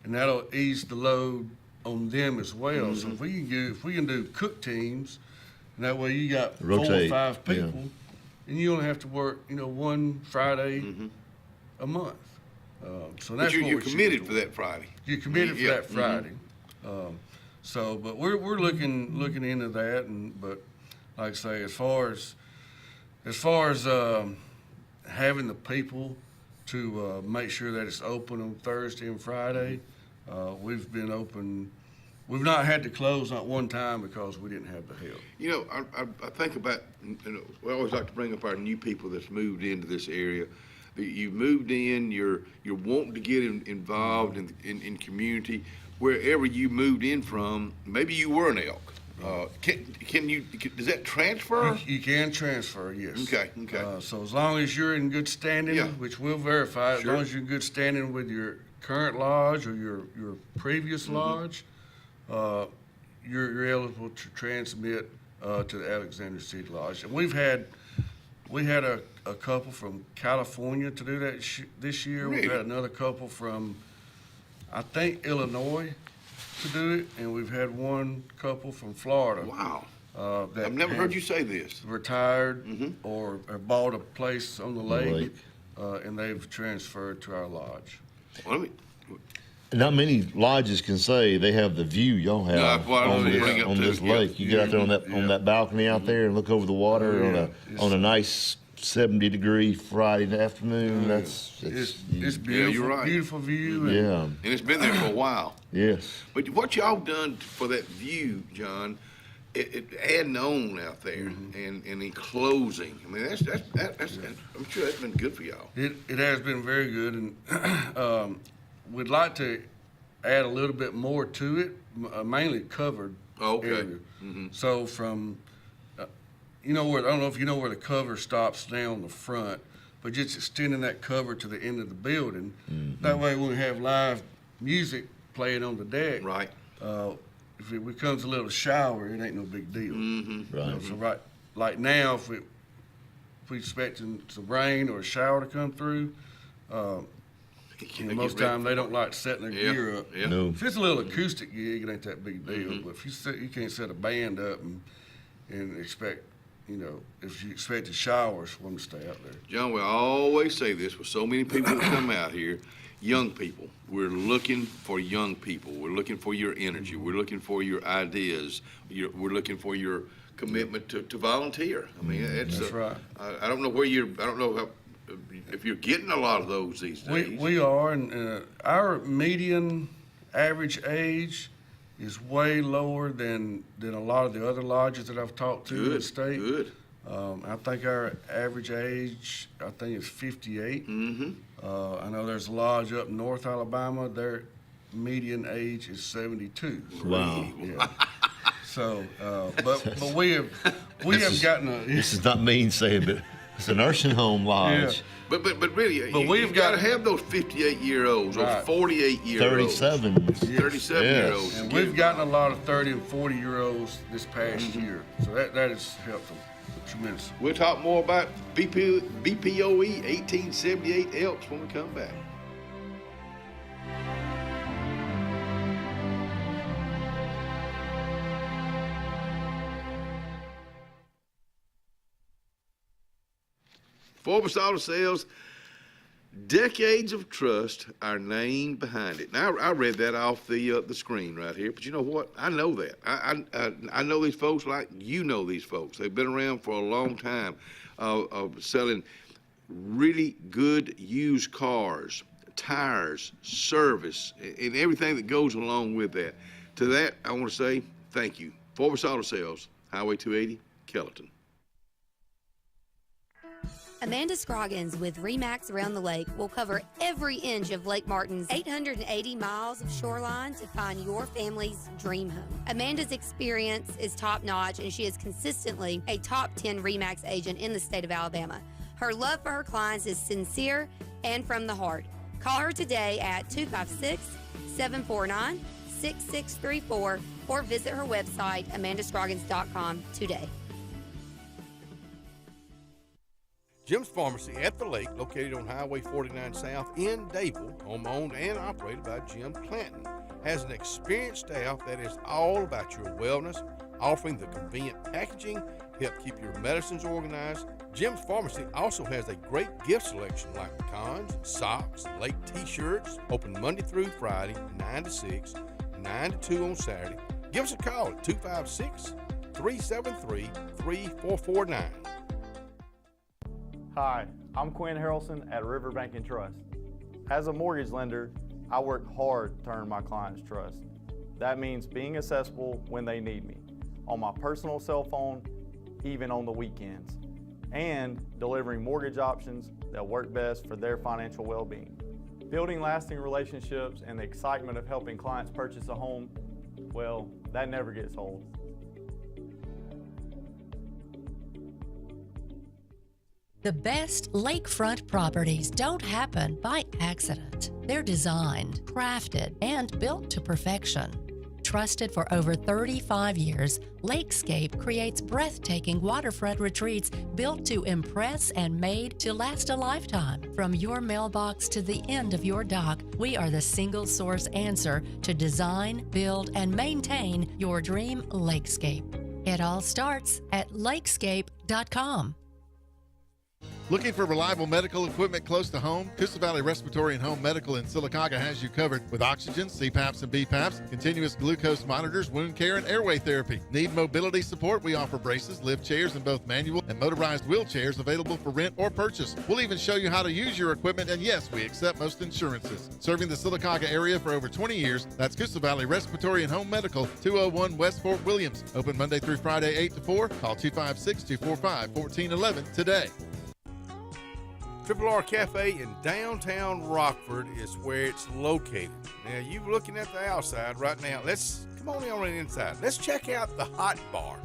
and that'll ease the load on them as well. So if we can do cook teams, and that way you got Rotate, 4 or 5 people, and you only have to work, one Friday a month. So that's But what you're we're committed shooting for that Friday. You're committed for that Friday. But we're looking into that, but like I say, as far as having the people to make sure that it's open on Thursday and Friday, we've been open. We've not had to close not one time because we didn't have the help. I think about, we always like to bring up our new people that's moved into this area. You moved in, you're wanting to get involved in community. Wherever you moved in from, maybe you were an elk. Does that transfer? You can transfer, yes. Okay. So as long as you're in good standing, which we'll verify, as Sure. long as you're in good standing with your current lodge or your previous lodge, you're eligible to transmit to the Alexander City Lodge. And we had a couple from California to do that this year. Really? We've had another couple from, I think, Illinois to do it, and we've had one couple from Florida. Wow. That I've never have heard you say this. Retired or have bought a place on the lake, lake. And they've transferred to our lodge. Well, Not many lodges can say they have the view y'all have that's what I was gonna bring up on this too. lake. You get out there on that balcony out there and look over the water on a nice 70-degree Friday afternoon. It's beautiful. Yeah, you're right. Beautiful view. And, And it's been there for a while. Yes. But what y'all done for that view, John, it adding on out there and enclosing. I mean, that's I'm sure that's been good for y'all. It has been very good, and we'd like to add a little bit more to it, mainly covered area. So from, I don't know if you know where the cover stops down the front. but just extending that cover to the end of the building. That way when we have live music playing on the deck, right. If it becomes a little shower, it ain't no big deal. Right. So like now, if we expecting some rain or a shower to come through, most time they don't like setting their gear up. No. If it's a little acoustic gig, it ain't that big deal. But if you can't set a band up and expect, if you expect showers for them to stay out there. John, we always say this with so many people that come out here, young people. We're looking for young people. We're looking for your energy. We're looking for your ideas. We're looking for your commitment to volunteer. I mean, it's that's right. I don't know where I don't know if you're getting a lot of those these days. We are, and our median average age is way lower than a lot of the other lodges that I've talked to in the state. Good. I think our average age, is 58. I know there's a lodge up in North Alabama. Their median age is 72. Wow. Yeah. So, but we have gotten a. This is not mean saying, but it's a nursing home lodge. Yeah. But really, you've got to have those 58-year-olds, right. those 48-year-olds. 37-year-olds. And we've gotten a lot of 30 and 40-year-olds this past year. So that has helped them tremendously. We'll talk more about BPOE 1878 Elks when we come back. Forbes Auto Sales, decades of trust, our name behind it. Now, I read that off the screen right here, but you know what? I know that. I know these folks like you know these folks. They've been around for a long time of selling really good used cars, tires, service, and everything that goes along with that. To that, I want to say thank you. Forbes Auto Sales, Highway 280, Kellerton. Amanda Scroggins with RE/MAX Around the Lake will cover every inch of Lake Martin's 880 miles of shoreline to find your family's dream home. Amanda's experience is top-notch, and she is consistently a top 10 RE/MAX agent in the state of Alabama. Her love for her clients is sincere and from the heart. Call her today at 256-749-6634 or visit her website, amandascroggins.com today. Jim's Pharmacy at the Lake, located on Highway 49 South in Dayville, home owned and operated by Jim Clanton, has an experienced staff that is all about your wellness, offering the convenient packaging to help keep your medicines organized. Jim's Pharmacy also has a great gift selection like pecans, socks, lake t-shirts, open Monday through Friday, 9 to 6, 9 to 2 on Saturday. Give us a call at 256-373-3449. Hi, I'm Quinn Harrelson at Riverbank and Trust. As a mortgage lender, I work hard to earn my clients' trust. That means being accessible when they need me, on my personal cell phone, even on the weekends, and delivering mortgage options that work best for their financial well-being. Building lasting relationships and the excitement of helping clients purchase a home, well, that never gets old. The best lakefront properties don't happen by accident. They're designed, crafted, and built to perfection. Trusted for over 35 years, Lakescape creates breathtaking waterfront retreats built to impress and made to last a lifetime. From your mailbox to the end of your dock, we are the single source answer to design, build, and maintain your dream lakescape. It all starts at lakescape.com. Looking for reliable medical equipment close to home? Coosa Valley Respiratory and Home Medical in Sylacauga has you covered with oxygen, CPAPs and BPAPs, continuous glucose monitors, wound care, and airway therapy. Need mobility support? We offer braces, lift chairs, and both manual and motorized wheelchairs available for rent or purchase. We'll even show you how to use your equipment, and yes, we accept most insurances. Serving the Sylacauga area for over 20 years, that's Coosa Valley Respiratory and Home Medical, 201 West Fort Williams. Open Monday through Friday, 8 to 4. Call 256-245-1411 today. Triple R Cafe in downtown Rockford is where it's located. Now, you're looking at the outside right now. Come on in on the inside. Let's check out the hot bar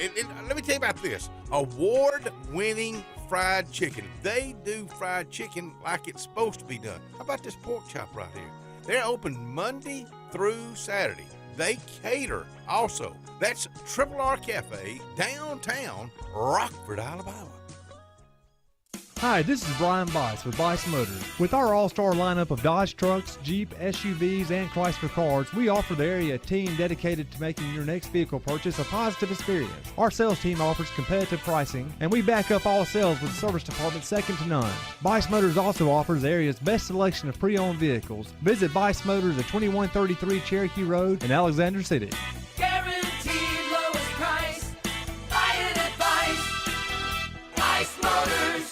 And let me tell you about this. Award-winning fried chicken. They do fried chicken like it's supposed to be done. How about this pork chop right here? They're open Monday through Saturday. They cater also. That's Triple R Cafe, downtown Rockford, Alabama. Hi, this is Brian Bice with Bice Motors. With our all-star lineup of Dodge trucks, Jeep, SUVs, and Chrysler cars, we offer the area team dedicated to making your next vehicle purchase a positive experience. Our sales team offers competitive pricing, and we back up all sales with a service department second to none. Bice Motors also offers the area's best selection of pre-owned vehicles. Visit Bice Motors at 2133 Cherokee Road in Alexander City. Guaranteed lowest price. Buy it at Bice Motors.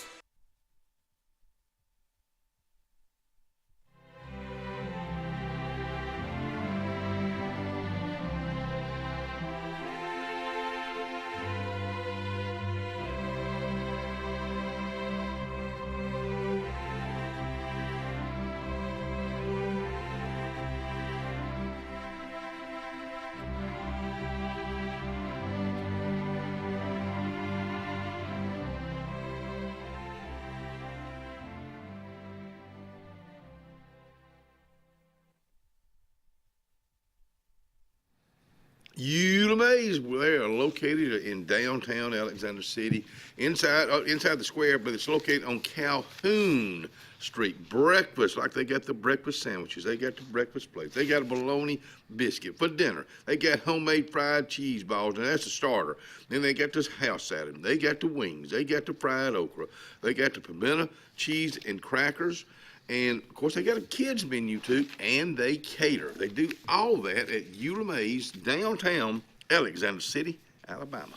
Ulama's, they are located in downtown Alexander City, inside the square, but it's located on Calhoun Street. Breakfast, like they got the breakfast sandwiches, they got the breakfast plates, they got a bologna biscuit for dinner, they got homemade fried cheese balls, and that's a starter. Then they got this house salad, they got the wings, they got the fried okra, they got the pimento cheese and crackers. And, of course, they got a kids menu, too, and they cater. They do all that at Ulama's, downtown Alexander City, Alabama.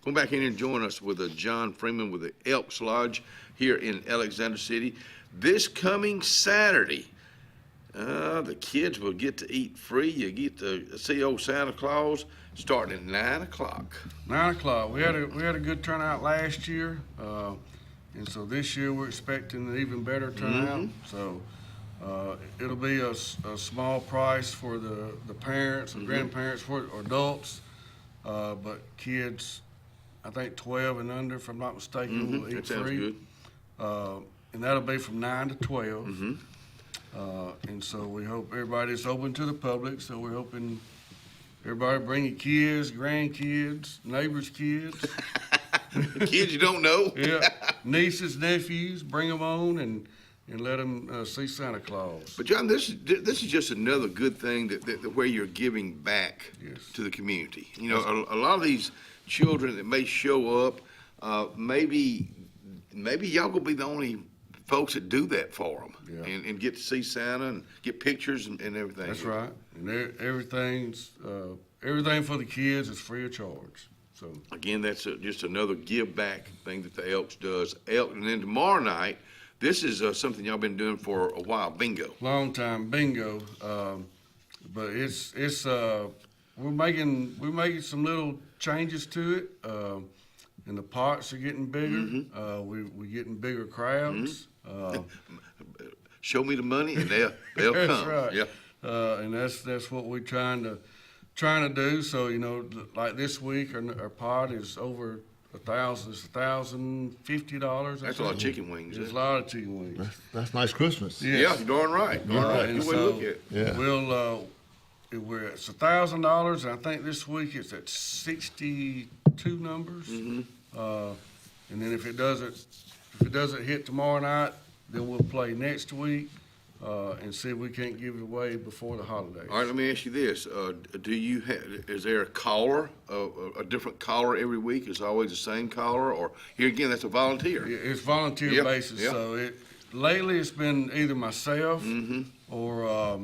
Come back in and join us with John Freeman with the Elks Lodge here in Alexander City. This coming Saturday, the kids will get to eat free. You get to see old Santa Claus starting at 9 o'clock. 9 o'clock. We had a good turnout last year. And so this year we're expecting an even better turnout. So it'll be a small price for the parents and grandparents, for adults, but kids, I think 12 and under, if I'm not mistaken, will eat That sounds free. good. And that'll be from 9 to 12. And so we hope everybody's open to the public. So we're hoping everybody bring your kids, grandkids, neighbors' kids. Kids you don't know. Yeah, nieces, nephews, bring them on and let them see Santa Claus. But John, this is just another good thing that where you're giving back to the community. You know, a lot of these children that may show up, maybe y'all gonna be the only folks that do that for them, and get to see Santa and get pictures and everything. That's right, and everything for the kids is free of charge. So again, that's just another give back thing that the Elks does. And then tomorrow night, this is something y'all been doing for a while, bingo. Long time, bingo. But it's we're making some little changes to it. And the pots are getting bigger. We're getting bigger crowds. Show me the money and they'll that's come. Right. Yeah. And that's what we're trying to do. So, you know, like this week, our pot is over $1,000. It's $1,050. That's a lot of chicken wings. It's a lot of chicken wings. That's nice Christmas. Yes. Yeah, you're darn right. Darn right. And Good way to look at it. Yeah. It's $1,000, and I think this week it's at 62 numbers. And then if it doesn't hit tomorrow night, then we'll play next week. And see if we can't give it away before the holidays. All right, let me ask you this: is there a caller, a different caller every week? Is it always the same caller, or here again, that's a volunteer? It's volunteer basis. Yep. So lately it's been either myself or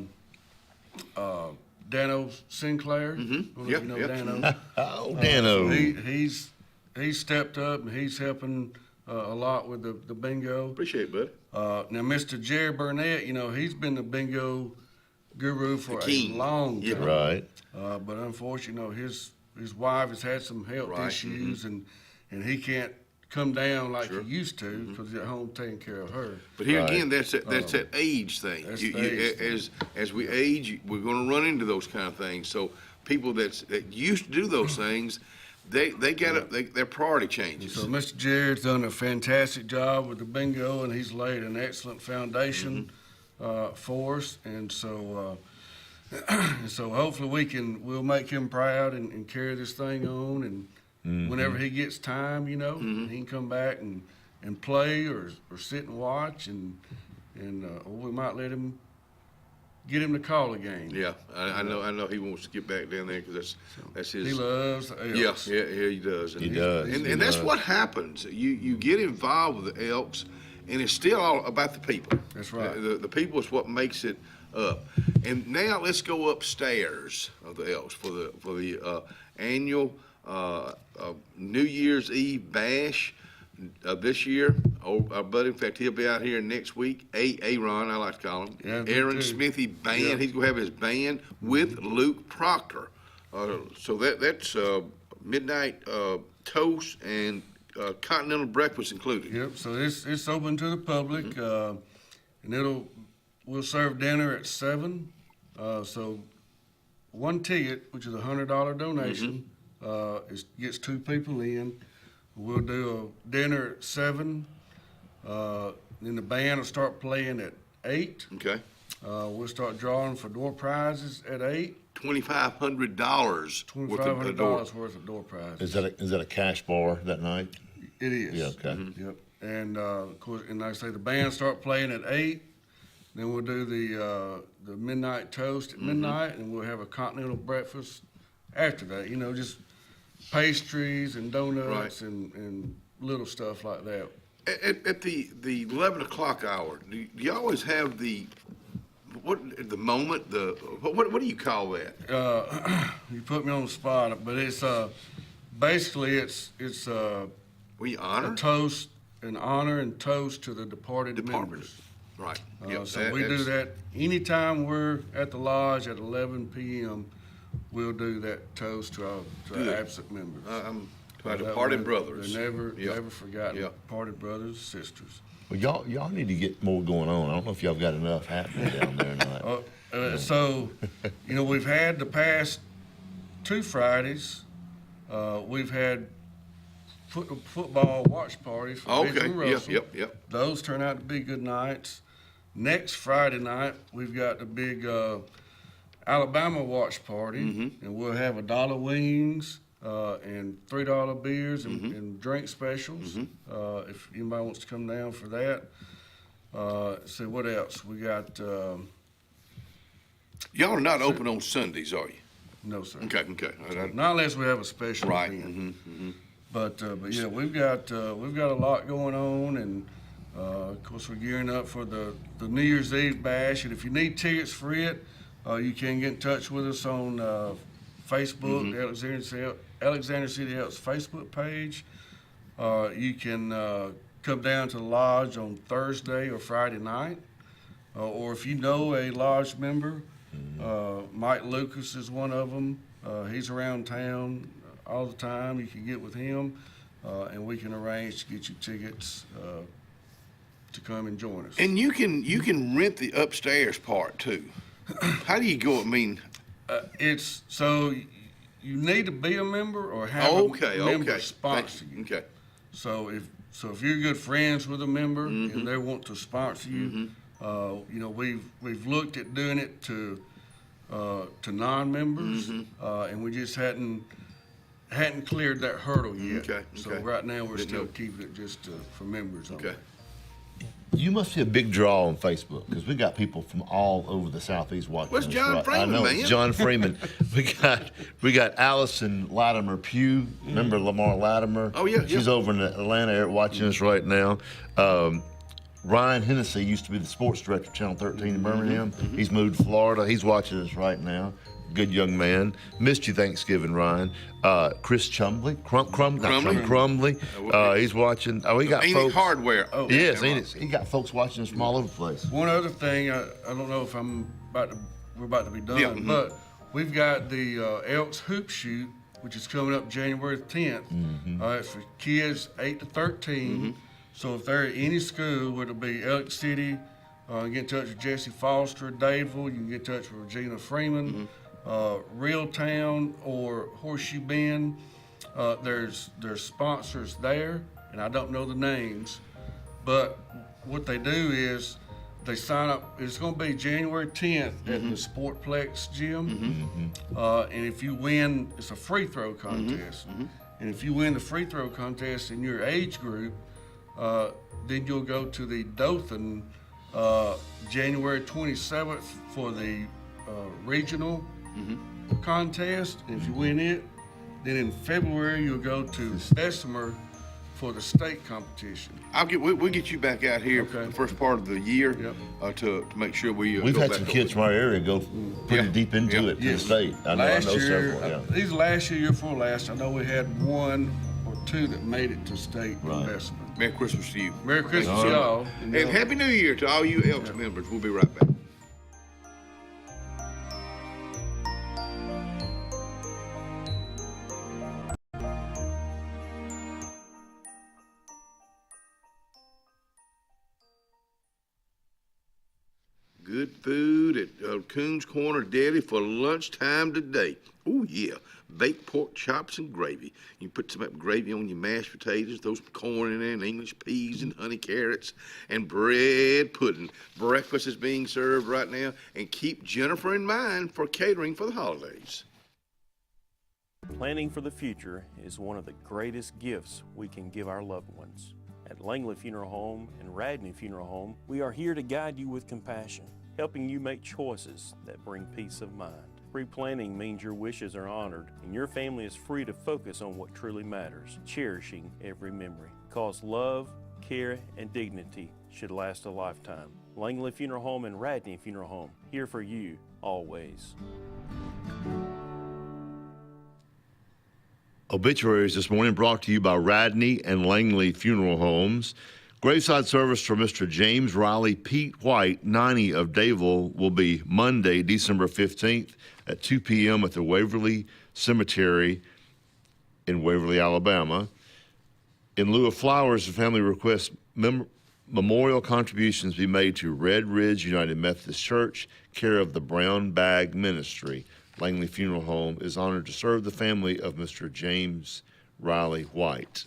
Dano Sinclair. I don't know if you know Dano. Oh, Dano. So he's stepped up and he's helping a lot with the bingo. Appreciate it, bud. Now, Mr. Jerry Burnett, you know, he's been the bingo guru for a long time. Yeah. Right. But unfortunately, you know, his wife has had some health issues, and he can't come down like he used to because he's at home taking care of her. But here again, that's that age thing. As we age, we're going to run into those kind of things. So people that used to do those things, they got their priority changes. So Mr. Jared's done a fantastic job with the bingo, and he's laid an excellent foundation for us. And so, so hopefully we'll make him proud and carry this thing on. And whenever he gets time, he can come back and play or sit and watch, or we might let him. Get him to call a game. Yeah, I know he wants to get back down there because that's his. He loves the Elks. Yeah, he does. He does. And that's what happens. You get involved with the Elks, and it's still all about the people. That's right. The people is what makes it up. And now let's go upstairs of the Elks for the annual New Year's Eve bash. This year, our buddy, in fact, he'll be out here next week. Aaron, I like to call him. Yeah, Aaron Smithy Band. Yeah. He's going to have his band with Luke Proctor. So that's midnight toast and continental breakfast included. Yep. So it's open to the public, and we'll serve dinner at 7. So one ticket, which is $100 donation, gets 2 people in. We'll do a dinner at 7. Then the band will start playing at 8. Okay. We'll start drawing for door prizes at 8. $2,500 $2,500 worth of door prizes. Is that a cash bar that night? It is. Yeah. Okay. Yep. And of course, and like I say, the band start playing at 8. Then we'll do the midnight toast at midnight, and we'll have a continental breakfast after that. Just pastries and donuts and little stuff like that. At the 11 o'clock hour, do you always have what do you call that? You put me on the spot, but it's basically it's we honor a toast, an honor and toast to the departed members. Right. So we do that anytime we're at the lodge at 11 p.m. We'll do that toast to our absent members. To our departed brothers. They're never forgotten. Departed brothers and sisters. Well, y'all need to get more going on. I don't know if y'all got enough happening down there or not. So, we've had the past 2 Fridays. We've had football watch parties for Benjamin Russell. Yep. Those turn out to be good nights. Next Friday night, we've got the big Alabama watch party, and we'll have $1 wings and $3 beers and drink specials. If anybody wants to come down for that. So what else? We got. Y'all are not open on Sundays, are you? No, sir. Okay. Not unless we have a special event. But yeah, we've got a lot going on, and of course we're gearing up for the New Year's Eve bash. And if you need tickets for it, you can get in touch with us on Facebook, the Alexander City Elks Facebook page. You can come down to the lodge on Thursday or Friday night, or if you know a lodge member, Mike Lucas is one of them. He's around town all the time. You can get with him, and we can arrange to get you tickets to come and join us. And you can rent the upstairs part too. How do you go? I mean, it's so you need to be a member or have a member sponsor you. Okay. So if you're good friends with a member and they want to sponsor you, we've looked at doing it to non-members, and we just hadn't cleared that hurdle yet. Okay. So right now we're still keeping it just for members only. Okay. You must be a big draw on Facebook because we got people from all over the Southeast watching. What's John Freeman, I know, man? it's John Freeman. we got Allison Latimer Pugh. Remember Lamar Latimer? Oh yeah. She's over in the Atlanta area watching us right now. Ryan Hennessy used to be the sports director of Channel 13 in Birmingham. He's moved to Florida. He's watching us right now. Good young man. Missed you Thanksgiving, Ryan. Chris Crumbly. Crumbly. He's watching. Oh, he got Ain't folks. Hardware. Oh, yes, he got folks watching us from all over the place. One other thing, I don't know if we're about to be done, but we've got the Elks Hoop Shoot, which is coming up January 10th. It's for kids 8 to 13. So if they're at any school, whether it be Alex City, get in touch with Jesse Foster, Dadeville, you can get in touch with Regina Freeman, Real Town or Horseshoe Bend. There's sponsors there, and I don't know the names, but what they do is they sign up. It's going to be January 10th at the Sportplex gym, and if you win, it's a free throw contest. And if you win the free throw contest in your age group, then you'll go to the Dothan January 27th for the regional contest. And if you win it, then in February you'll go to Bessemer for the state competition. We'll get you back out here the first part of the year to make sure we. We've go had back some over kids from our area go pretty deep into it to the state. I know several. These last year before last, I know we had 1 or 2 that made it to state investment. Merry Christmas to you. Merry Christmas to y'all. And Happy New Year to all you Elks members. We'll be right back. Good food at Coon's Corner Deli for lunchtime today. Oh, yeah. Baked pork chops and gravy. You put some gravy on your mashed potatoes, throw some corn in there, and English peas and honey carrots, and bread pudding. Breakfast is being served right now, and keep Jennifer in mind for catering for the holidays. Planning for the future is one of the greatest gifts we can give our loved ones. At Langley Funeral Home and Radney Funeral Home, we are here to guide you with compassion, helping you make choices that bring peace of mind. Pre-planning means your wishes are honored and your family is free to focus on what truly matters, cherishing every memory. Because love, care, and dignity should last a lifetime. Langley Funeral Home and Radney Funeral Home, here for you, always. Obituaries this morning brought to you by Radney and Langley Funeral Homes. Graveside service for Mr. James Riley Pete White, 90 of Dayville, will be Monday, December 15th at 2 p.m. at the Waverly Cemetery in Waverly, Alabama. In lieu of flowers, the family requests memorial contributions be made to Red Ridge United Methodist Church, care of the Brown Bag Ministry. Langley Funeral Home is honored to serve the family of Mr. James Riley White.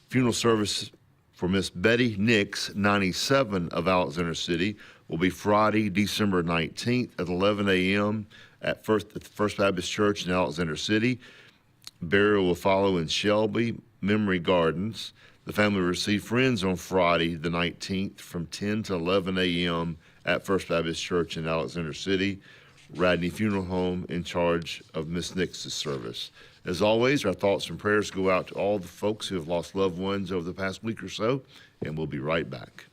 Funeral service for Miss Betty Nix, 97 of Alexander City, will be Friday, December 19th at 11 a.m. at the First Baptist Church in Alexander City. Burial will follow in Shelby Memory Gardens. The family will receive friends on Friday, the 19th, from 10 to 11 a.m. at First Baptist Church in Alexander City. Radney Funeral Home in charge of Miss Nix's service. As always, our thoughts and prayers go out to all the folks who have lost loved ones over the past week or so, and we'll be right back.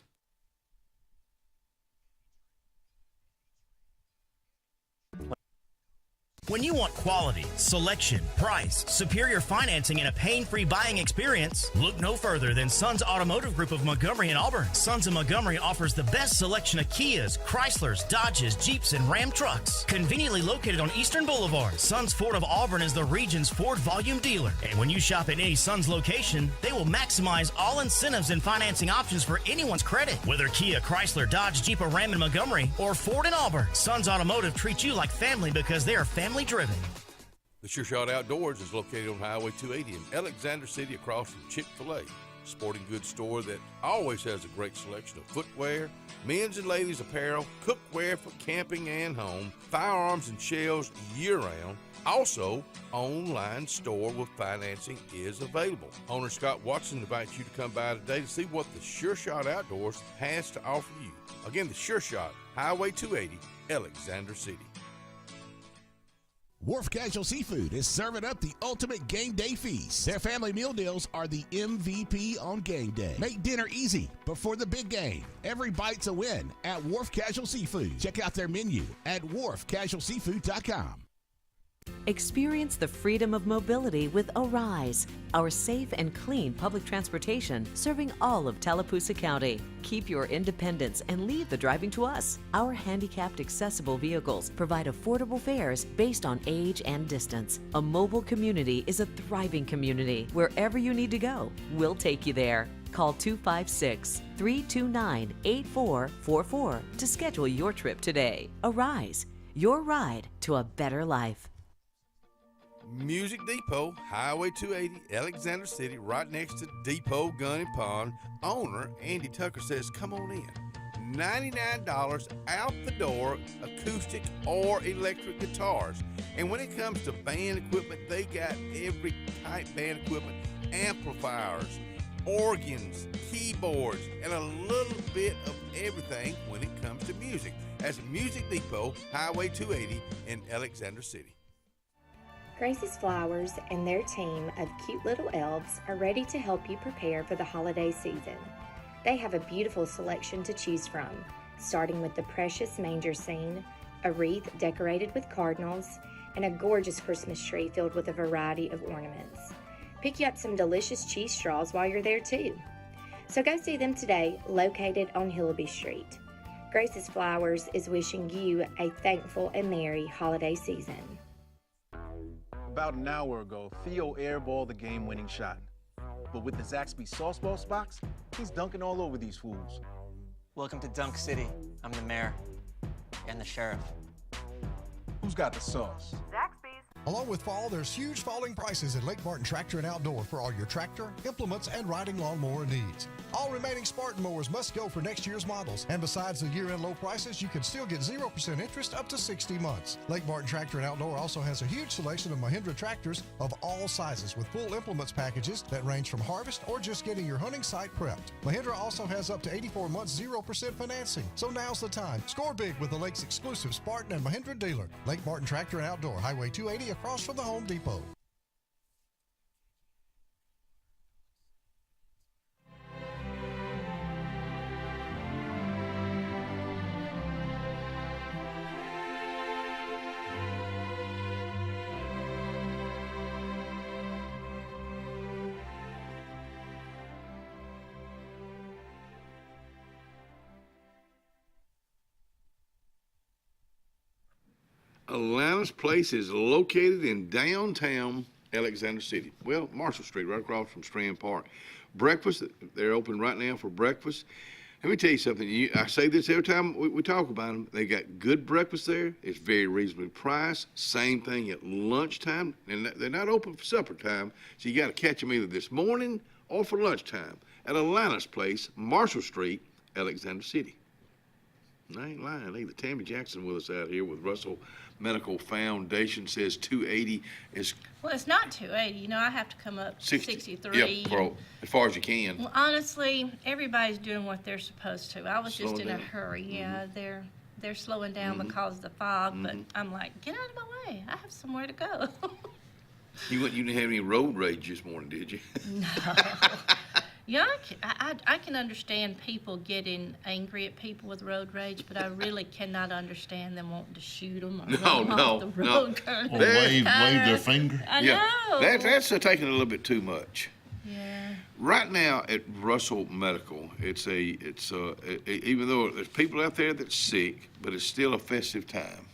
When you want quality, selection, price, superior financing, and a pain-free buying experience, look no further than Sons Automotive Group of Montgomery and Auburn. Sons of Montgomery offers the best selection of Kias, Chryslers, Dodges, Jeeps, and Ram trucks. Conveniently located on Eastern Boulevard, Sons Ford of Auburn is the region's Ford volume dealer. And when you shop at any Sons location, they will maximize all incentives and financing options for anyone's credit. Whether Kia, Chrysler, Dodge, Jeep, or Ram in Montgomery, or Ford in Auburn, Sons Automotive treats you like family because they are family driven. The Sure Shot Outdoors is located on Highway 280 in Alexander City across from Chick-fil-A. Sporting goods store that always has a great selection of footwear, men's and ladies apparel, cookware for camping and home, firearms and shells year-round. Also, online store with financing is available. Owner Scott Watson invites you to come by today to see what the Sure Shot Outdoors has to offer you. Again, the Sure Shot, Highway 280, Alexander City. Wharf Casual Seafood is serving up the ultimate game day feast. Their family meal deals are the MVP on game day. Make dinner easy before the big game. Every bite's a win at Wharf Casual Seafood. Check out their menu at wharfcasualseafood.com. Experience the freedom of mobility with Arise, our safe and clean public transportation serving all of Tallapoosa County. Keep your independence and leave the driving to us. Our handicapped accessible vehicles provide affordable fares based on age and distance. A mobile community is a thriving community. Wherever you need to go, we'll take you there. Call 256-329-8444 to schedule your trip today. Arise, your ride to a better life. Music Depot, Highway 280, Alexander City, right next to Depot Gun and Pond. Owner Andy Tucker says, come on in. $99 out the door, acoustic or electric guitars. And when it comes to band equipment, they got every type band equipment, amplifiers, organs, keyboards, and a little bit of everything when it comes to music. That's Music Depot, Highway 280 in Alexander City. Grace's Flowers and their team of cute little elves are ready to help you prepare for the holiday season. They have a beautiful selection to choose from, starting with the precious manger scene, a wreath decorated with cardinals, and a gorgeous Christmas tree filled with a variety of ornaments. Pick you up some delicious cheese straws while you're there too. So go see them today, located on Hillaby Street. Grace's Flowers is wishing you a thankful and merry holiday season. About an hour ago, Theo airballed the game-winning shot. But with the Zaxby Sauce Boss box, he's dunking all over these fools. Welcome to Dunk City. I'm the mayor and the sheriff. Who's got the sauce? Along with fall, there's huge falling prices at Lake Martin Tractor and Outdoor for all your tractor, implements, and riding lawnmower needs. All remaining Spartan mowers must go for next year's models. And besides the year-end low prices, you can still get 0% interest up to 60 months. Lake Martin Tractor and Outdoor also has a huge selection of Mahindra tractors of all sizes with full implements packages that range from harvest or just getting your hunting site prepped. Mahindra also has up to 84 months 0% financing. So now's the time. Score big with the Lake's exclusive Spartan and Mahindra dealer. Lake Martin Tractor and Outdoor, Highway 280 across from the Home Depot. Alana's Place is located in downtown Alexander City. Well, Marshall Street, right across from Strand Park. Breakfast, they're open right now for breakfast. Let me tell you something. I say this every time we talk about them. They got good breakfast there. It's very reasonably priced. Same thing at lunchtime. And they're not open for supper time, so you got to catch them either this morning or for lunchtime at Alana's Place, Marshall Street, Alexander City. I ain't lying either. Tammy Jackson with us out here with Russell Medical Foundation says 280 is... Well, it's not 280. You know, I have to come up 63. Yeah, bro, as far as you can. Well, honestly, everybody's doing what they're supposed to. I was Slow just in down. a hurry. Yeah, they're slowing down because of the fog, but I'm like, get out of my way. I have somewhere to go. You didn't have any road rage this morning, did you? No. Yeah, I can understand people getting angry at people with road rage, but I really cannot understand them wanting to shoot them or run them off the road. Or wave their finger. I know. That's taking a little bit too much. Yeah. Right now at Russell Medical, it's even though there's people out there that's sick, but it's still a festive time.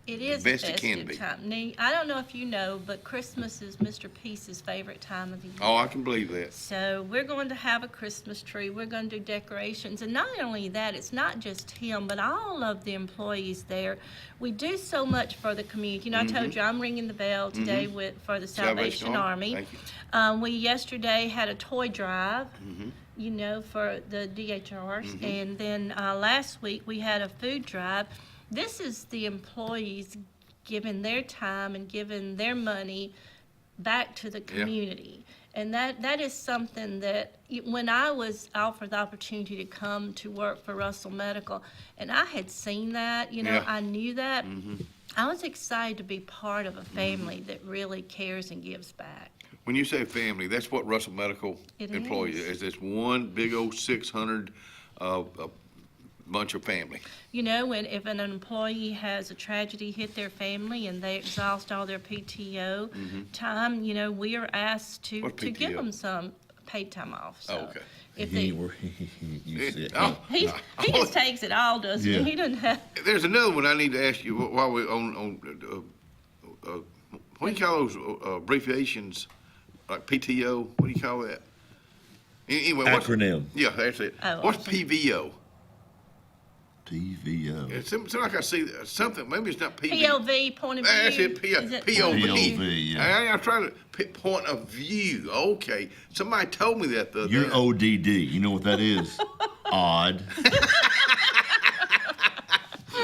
It is The best a it can festive be. time. Now, I don't know if you know, but Christmas is Mr. Peace's favorite time of the year. Oh, I can believe that. So we're going to have a Christmas tree. We're going to do decorations. And not only that, it's not just him, but all of the employees there. We do so much for the community. You know, I told you I'm ringing the bell today for the Salvation Army. Thank you. We yesterday had a toy drive. You know, for the DHRs. And then last week we had a food drive. This is the employees giving their time and giving their money back to the community. And that is something that when I was offered the opportunity to come to work for Russell Medical, and I had seen that, you know, I knew that, I was excited to be part of a family that really cares and gives back. When you say family, that's what Russell Medical employees is. It's one big old 600 bunch of family. You know, if an employee has a tragedy hit their family and they exhaust all their PTO time, you know, we are asked to give them some paid time off. So okay. If they, You said, he just takes it all, doesn't he? He doesn't have. There's another one I need to ask you while we're on what do you call those abbreviations, like PTO? What do you call that? Anyway, acronym. Yeah, that's it. Oh, What's PVO? PVO. It seems like I see something. Maybe it's not PV. POV, point of view. That's it, Is it POV. POV, yeah. I'm trying to point of view. Okay. Somebody told me that the other You're day. ODD. You know what that is? Odd.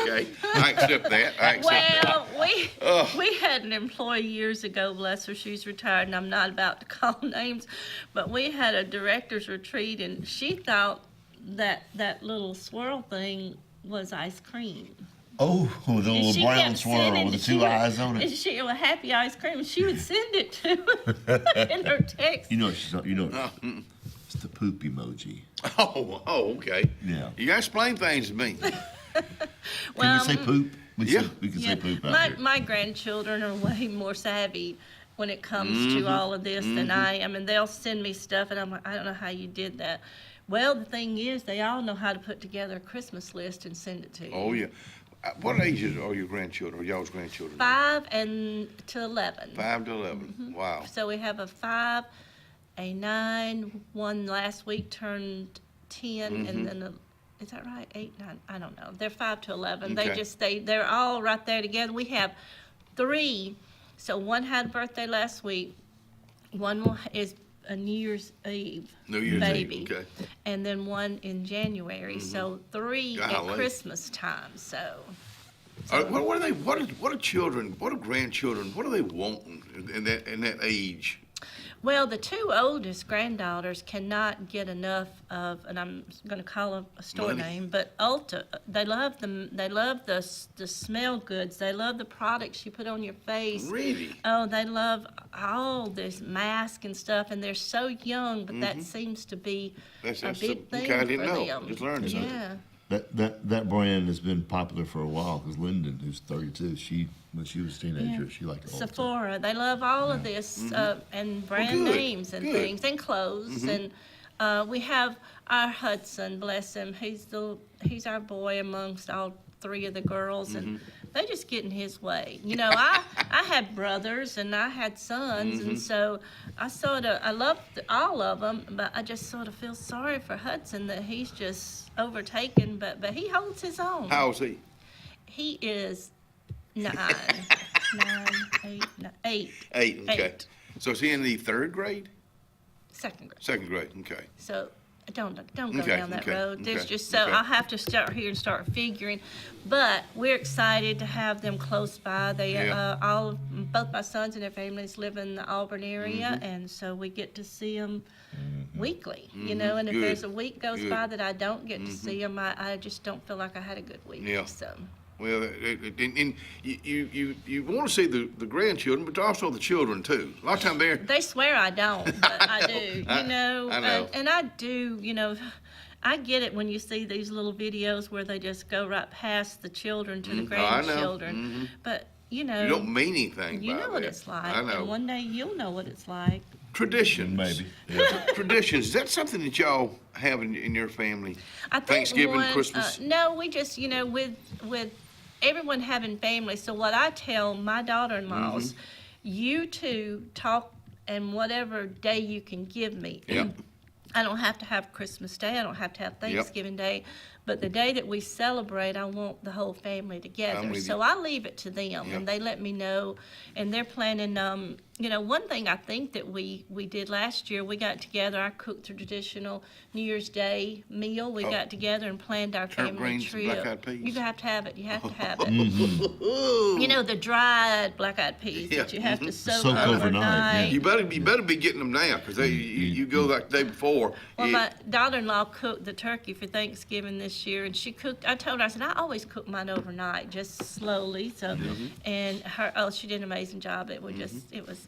Okay. I accept that. Well, we had an employee years ago, bless her, she's retired, and I'm not about to call names, but we had a director's retreat, and she thought that little swirl thing was ice cream. Oh, the little She brown kept swirl sending with the it. two eyes on And it. she was happy ice cream, and she would send it to her in her text. You know, it's the poop emoji. Oh, okay. Yeah. You gotta explain things to me. Can we say poop? We can say poop out here. My grandchildren are way more savvy when it comes to all of this than I am, and they'll send me stuff, and I'm like, I don't know how you did that. Well, the thing is, they all know how to put together a Christmas list and send it to you. Oh, yeah. What ages are your grandchildren, or y'all's grandchildren? 5 to 11. 5 to 11. Wow. So we have a 5, a 9, one last week turned 10, and then is that right? 8, 9? I don't know. They're 5 to 11. Okay. They're all right there together. We have 3. So one had a birthday last week. One is a New Year's Eve baby. Okay. And then one in January. So 3 at Golly. Christmas time. So What are they? What are children? What are grandchildren? What are they wanting in that age? well, the 2 oldest granddaughters cannot get enough of, and I'm going to call a store Money. name, but Ulta. They love them. They love the smell goods. They love the products you put on your face. Really? Oh, they love all this mask and stuff, and they're so young, but that seems to be a big thing okay, I didn't for know. them. Just learned something. Yeah. That brand has been popular for a while because Lyndon, who's 32, when she was a teenager, she liked it all. Sephora. They love all of this and brand good, names and good. things and clothes. And we have our Hudson, bless him. He's our boy amongst all 3 of the girls, and they just get in his way. You know, I had brothers and I had sons, and so I love all of them, but I just sort of feel sorry for Hudson that he's just overtaken. But he holds his own. How old is he? He is 9, 8. 8. Okay. So is he in the 3rd grade? 2nd grade. 2nd grade. Okay. So don't go Okay, down that okay, road. There's okay, just so okay. I'll have to start here and start figuring. But we're excited to have them close by. They Yeah. both my sons and their families live in the Auburn area, and so we get to see them weekly. You know, and if Good, there's a week goes good. by that I don't get to see them, I just don't feel like I had a good week. Yeah. So. Well, and you want to see the grandchildren, but also the children too. A lot of times They swear I don't, but I do. You know, I know. And I do. You know, I get it when you see these little videos where they just go right past the children to the I know. grandchildren. But you know, you don't mean anything. you by know what that. it's like, I know. and one day you'll know what it's like. Traditions. Maybe. Traditions. Is that something that y'all have in your family? I think Thanksgiving, one, Christmas? no, we just with everyone having families. So what I tell my daughter-in-laws, you two talk, and whatever day you can give me. Yep. I don't have to have Christmas Day. I don't have to have Thanksgiving Day. But the day that we celebrate, I want the whole family together. So I leave it to them, and they let me know. And they're planning, you know, one thing I think that we did last year, we got together. I cooked a traditional New Year's Day meal. We got together and planned our Turnip family greens, trip. black-eyed peas. You have to have it. You have to have it. You know, the dried black-eyed peas that you have to soak overnight. You better be getting them now, because you go like the day before. Well, my daughter-in-law cooked the turkey for Thanksgiving this year, and she cooked. I told her, I said, I always cook mine overnight, just slowly. So, and she did an amazing job. It was it was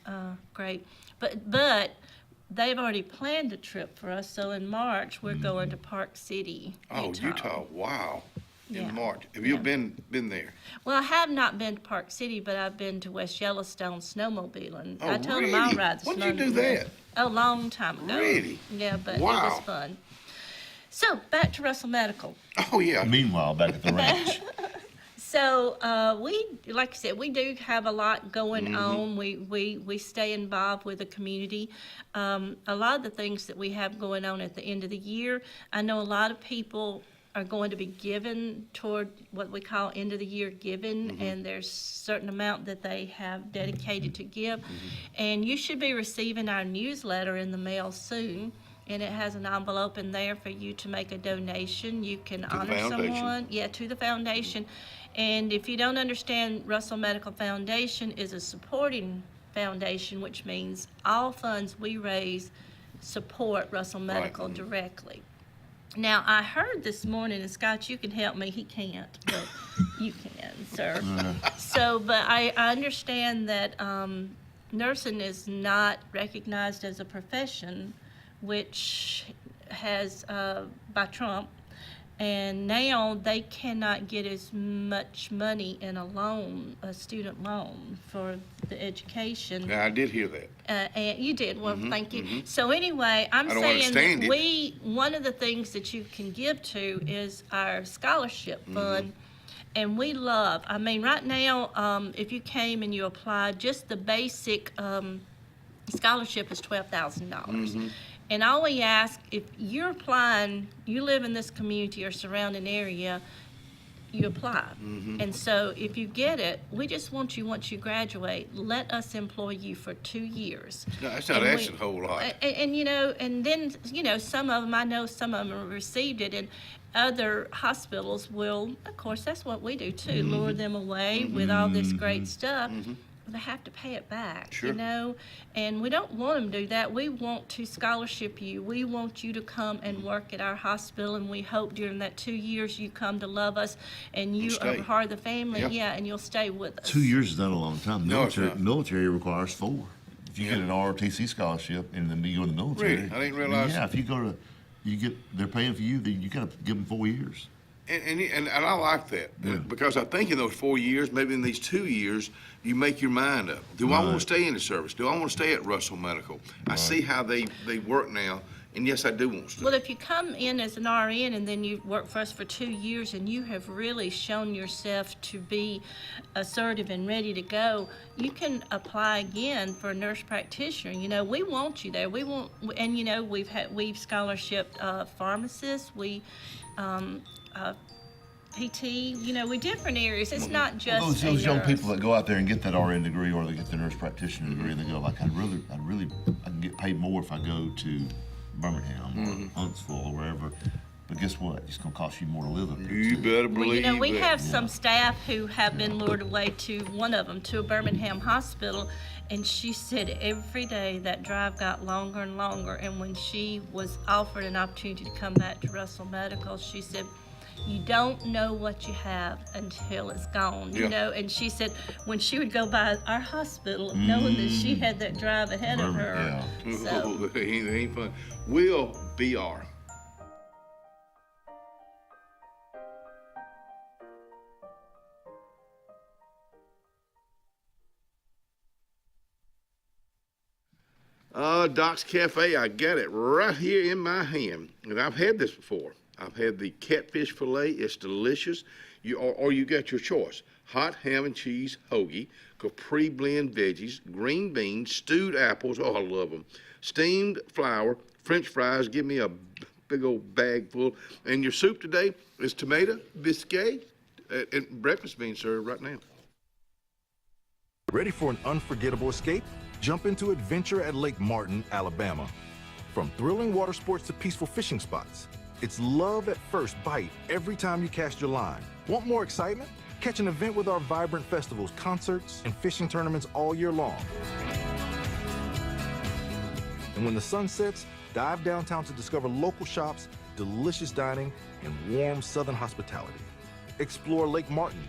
great. But they've already planned a trip for us. So in March we're going to Park City, Utah. Wow. Yeah. In March. Have you been there? Well, I have not been to Park City, but I've been to West Yellowstone snowmobiling. Oh, I told them really? I'll ride the When snowmobile. did you do that? A long time ago. Really? Yeah, but it Wow. was fun. So back to Russell Medical. Oh yeah. Meanwhile, back at the ranch. So we, like I said, we do have a lot going on. We stay involved with the community. A lot of the things that we have going on at the end of the year, I know a lot of people are going to be given toward what we call end of the year giving, and there's a certain amount that they have dedicated to give. And you should be receiving our newsletter in the mail soon, and it has an envelope in there for you to make a donation. You can honor someone, to the foundation. And if you don't understand, Russell Medical Foundation is a supporting foundation, which means all funds we raise support Russell Medical directly. Now, I heard this morning, and Scott, you can help me, he can't, but you can, sir. So, but I understand that nursing is not recognized as a profession, which has, by Trump, and now they cannot get as much money in a loan, a student loan for the education. Yeah, I did hear that. And you did. Well, thank you. So anyway, I'm saying that one of the things that you can give to is our scholarship fund. And we love, I mean, right now, if you came and you applied, just the basic scholarship is $12,000. And all we ask, if you're applying, you live in this community or surrounding area, you apply. And so if you get it, we just want you, once you graduate, let us employ you for 2 years. No, that's not asking a whole lot. And you know, and then, you know, some of them, I know some of them have received it, and other hospitals will, of course, that's what we do too, lure them away with all this great stuff. They have to pay it back, you know, and we don't want them to do that. We want to scholarship you. We want you to come and work at our hospital, and we hope during that 2 years you come to love us and you are part of the family, and you'll stay with us. 2 years is not a long time. No, it's not. Military requires 4. If you get an ROTC scholarship and then you go to the military, Really? I didn't realize. Yeah, if you go to, they're paying for you. Then you got to give them 4 years. And I like that because I think in those 4 years, maybe in these 2 years, you make your mind up. Do I want to stay in the service? Do I want to stay at Russell Medical? I see how they work now, and yes, I do want to stay. Well, if you come in as an RN and then you work for us for 2 years and you have really shown yourself to be assertive and ready to go, you can apply again for a nurse practitioner. You know, we want you there. We want, and you know, we've scholarshiped pharmacists. We PT, you know, we different areas. It's not just those young people that go out there and get that RN degree or they get the nurse practitioner degree, and they go like, I can get paid more if I go to Birmingham or Huntsville or wherever. But guess what? It's going to cost you more to live up there. You better believe you know, we have some staff who have been lured away to one of them, to a Birmingham hospital, and she said every day that drive got longer and longer. And when she was offered an opportunity to come back to Russell Medical, she said, you don't know what you have until it's gone, you know. And she said when she would go by our hospital, knowing that she had that drive ahead of her. So. It ain't fun. Will BR. Doc's Cafe, I got it right here in my hand. And I've had this before. I've had the catfish fillet. It's delicious. Or you got your choice. Hot ham and cheese hoagie, Capri blend veggies, green beans, stewed apples. Oh, I love them. Steamed flour, French fries. Give me a big old bag full. And your soup today is tomato, biscuit, and breakfast being served right now. Ready for an unforgettable escape? Jump into adventure at Lake Martin, Alabama. From thrilling water sports to peaceful fishing spots, it's love at first bite every time you cast your line. Want more excitement? Catch an event with our vibrant festivals, concerts, and fishing tournaments all year long. And when the sun sets, dive downtown to discover local shops, delicious dining, and warm southern hospitality. Explore Lake Martin,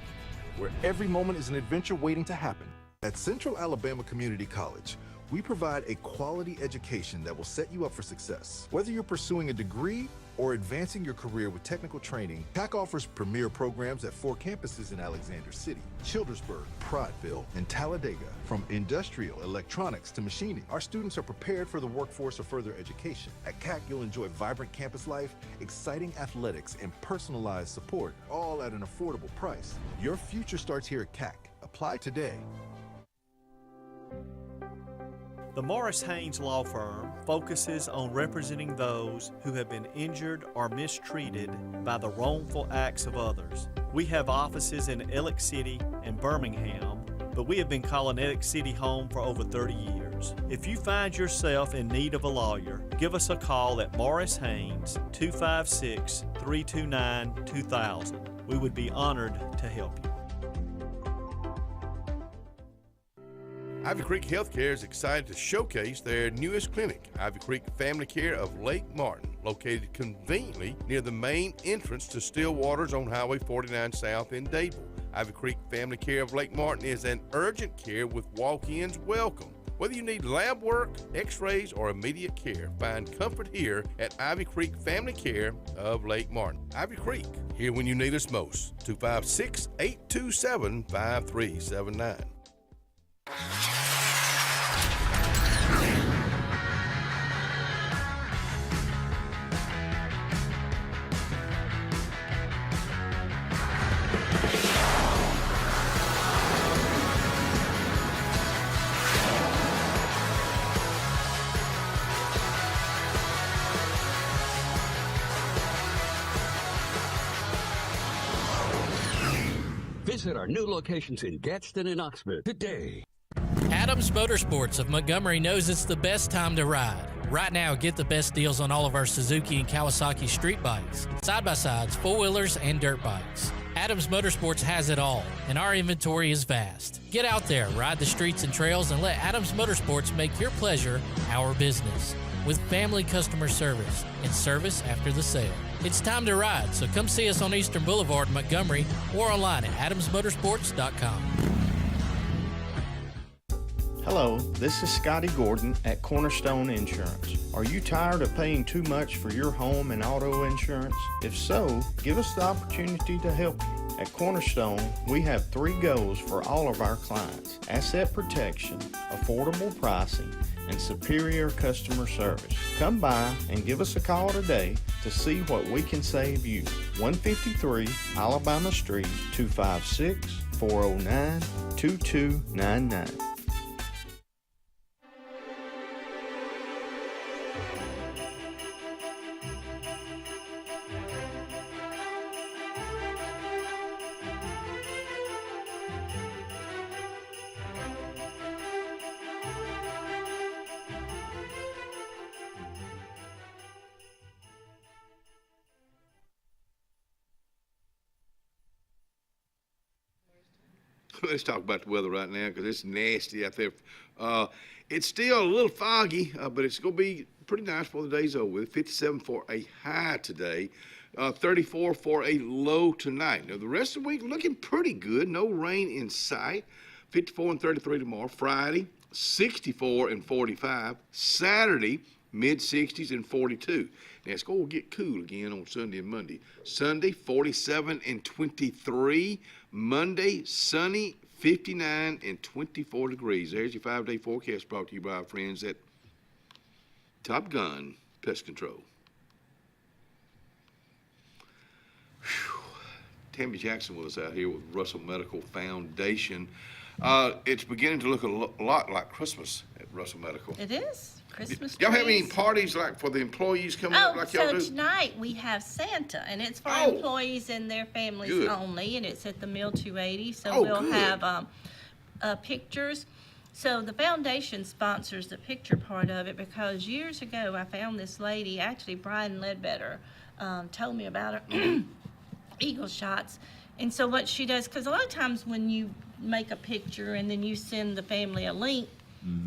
where every moment is an adventure waiting to happen. At Central Alabama Community College, we provide a quality education that will set you up for success. Whether you're pursuing a degree or advancing your career with technical training, CAC offers premier programs at 4 campuses in Alexander City, Childersburg, Prattville, and Talladega. From industrial, electronics to machining, our students are prepared for the workforce or further education. At CAC, you'll enjoy vibrant campus life, exciting athletics, and personalized support, all at an affordable price. Your future starts here at CAC. Apply today. The Morris Haynes Law Firm focuses on representing those who have been injured or mistreated by the wrongful acts of others. We have offices in Ellick City and Birmingham, but we have been calling Ellick City home for over 30 years. If you find yourself in need of a lawyer, give us a call at Morris Haynes, 256-329-2000. We would be honored to help you. Ivy Creek Healthcare is excited to showcase their newest clinic, Ivy Creek Family Care of Lake Martin, located conveniently near the main entrance to Stillwater's on Highway 49 South in Dable. Ivy Creek Family Care of Lake Martin is an urgent care with walk-ins welcome. Whether you need lab work, x-rays, or immediate care, find comfort here at Ivy Creek Family Care of Lake Martin. Ivy Creek, here when you need us most. 256-827-5379. Visit our new locations in Gadsden and Oxford today. Adams Motorsports of Montgomery knows it's the best time to ride. Right now, get the best deals on all of our Suzuki and Kawasaki street bikes, side-by-sides, four-wheelers, and dirt bikes. Adams Motorsports has it all, and our inventory is vast. Get out there, ride the streets and trails, and let Adams Motorsports make your pleasure our business. With family customer service and service after the sale. It's time to ride, so come see us on Eastern Boulevard, Montgomery, or online at adamsmotorsports.com. Hello, this is Scotty Gordon at Cornerstone Insurance. Are you tired of paying too much for your home and auto insurance? If so, give us the opportunity to help you. At Cornerstone, we have 3 goals for all of our clients: asset protection, affordable pricing, and superior customer service. Come by and give us a call today to see what we can save you. 153 Alabama Street, 256-409-2299. Let's talk about the weather right now because it's nasty out there. It's still a little foggy, but it's going to be pretty nice before the day's over with. 57 for a high today, 34 for a low tonight. Now, the rest of the week looking pretty good. No rain in sight. 54 and 33 tomorrow. Friday, 64 and 45. Saturday, mid-60s and 42. Now, it's going to get cool again on Sunday and Monday. Sunday, 47 and 23. Monday, sunny, 59 and 24 degrees. There's your 5-day forecast brought to you by our friends at Top Gun Pest Control. Whew. Tammy Jackson with us out here with Russell Medical Foundation. It's beginning to look a lot like Christmas at Russell Medical. It is. Christmas Y'all have any trees. parties like for the employees coming up like y'all do? So tonight we have Santa, and it's for employees and their families Good. only, and it's at the Mill 280. So Oh, we'll good. have pictures. So the foundation sponsors the picture part of it because years ago I found this lady, actually Brian Ledbetter told me about her, Eagle Shots. And so what she does, because a lot of times when you make a picture and then you send the family a link,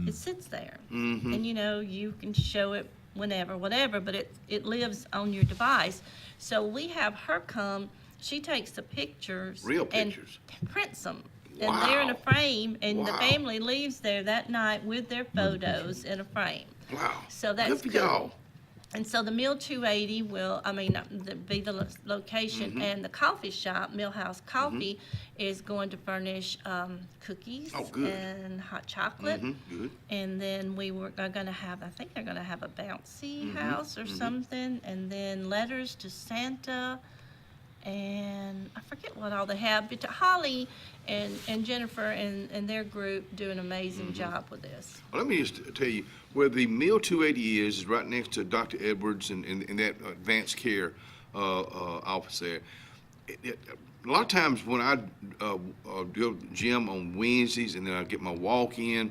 it sits there. And you know, you can show it whenever, whatever, but it lives on your device. So we have her come, she takes the pictures. Real and pictures. prints them. And they're in a frame, and the family leaves there that night with their photos in a frame. Wow. So that's good for y'all. And so the Mill 280 will, be the location, and the coffee shop, Millhouse Coffee, is going to furnish cookies and hot chocolate. Good. And then are going to have, I think they're going to have a bouncy house or something, and then letters to Santa. And I forget what all they have. But Holly and Jennifer and their group do an amazing job with this. Well, let me just tell you, where the Mill 280 is right next to Dr. Edwards and that advanced care office there. A lot of times when I go to the gym on Wednesdays and then I get my walk in,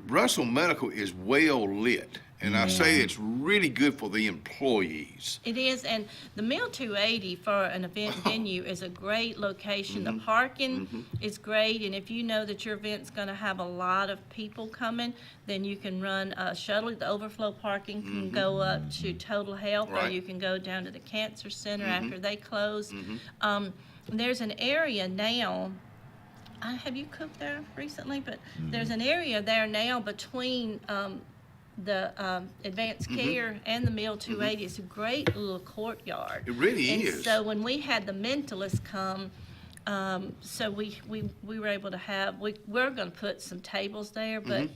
Russell Medical is well lit. And I say it's really good for the employees. It is, and the Mill 280 for an event venue is a great location. The parking is great, and if you know that your event's going to have a lot of people coming, then you can run a shuttle. The overflow parking can go up to Total Health, or you can go down to the Cancer Center after they close. There's an area now. Have you cooked there recently? But there's an area there now between the advanced care and the Mill 280. It's a great little courtyard. It really is. So when we had the mentalists come, so we were able to have, we're going to put some tables there, but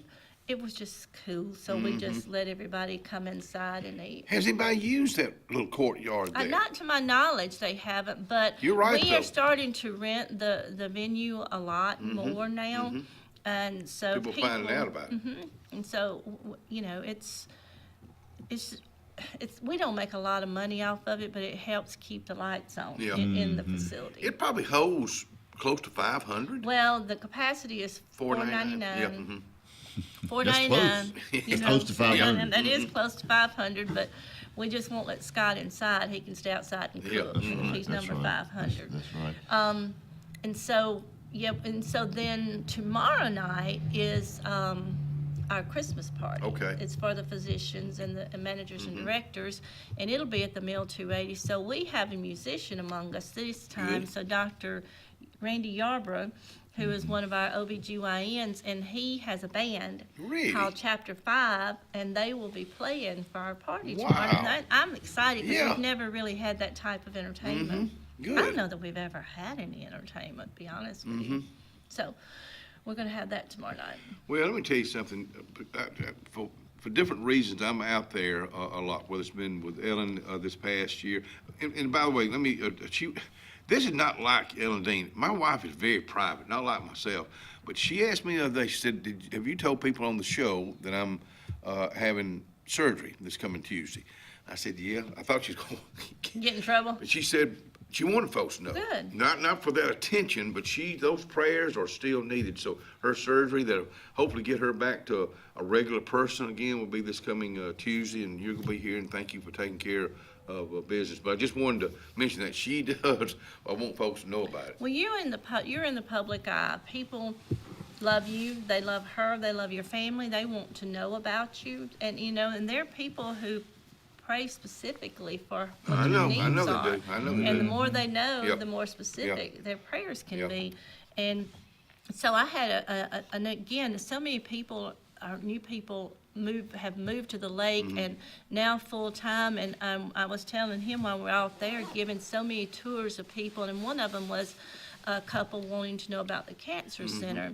it was just cool. So we just let everybody come inside and eat. Has anybody used that little courtyard there? Not to my knowledge, they haven't, but You're right, we are though. starting to rent the venue a lot more now. And so people finding out about it. And so, you know, it's we don't make a lot of money off of it, but it helps keep the lights on in the facility. It probably holds close to 500. Well, the capacity is $4.99. $4.99. It's close to 500. And that is close to 500, but we just won't let Scott inside. He can stay outside and cook. Right. He's number 500. That's right. And so, and so then tomorrow night is our Christmas party. Okay. It's for the physicians and the managers and directors, and it'll be at the Mill 280. So we have a musician among us this time. So Dr. Randy Yarbrough, who is one of our OBGYNs, and he has a band called Chapter 5, and they will be playing for our party tomorrow night. I'm excited because we've never really had that type of entertainment. Good. I don't know that we've ever had any entertainment, to be honest with you. So we're going to have that tomorrow night. Well, let me tell you something. For different reasons, I'm out there a lot, whether it's been with Ellen this past year. And by the way, let me, this is not like Ellen Dean. My wife is very private, not like myself. But she asked me the other day, she said, have you told people on the show that I'm having surgery this coming Tuesday? I said, yeah. I thought she was going to get in trouble. But she said she wanted folks to know. Good. Not for that attention, but those prayers are still needed. So her surgery that'll hopefully get her back to a regular person again will be this coming Tuesday, and you're going to be here, and thank you for taking care of business. But I just wanted to mention that she does. I want folks to know about it. Well, you're in the public eye. People love you. They love her. They love your family. They want to know about you. And, you know, and there are people who pray specifically for what your needs are. I know they do. And the more they know, the more specific their prayers can be. And so I had and again, so many people, new people have moved to the lake and now full time. And I was telling him while we were out there giving so many tours of people, and one of them was a couple wanting to know about the Cancer Center.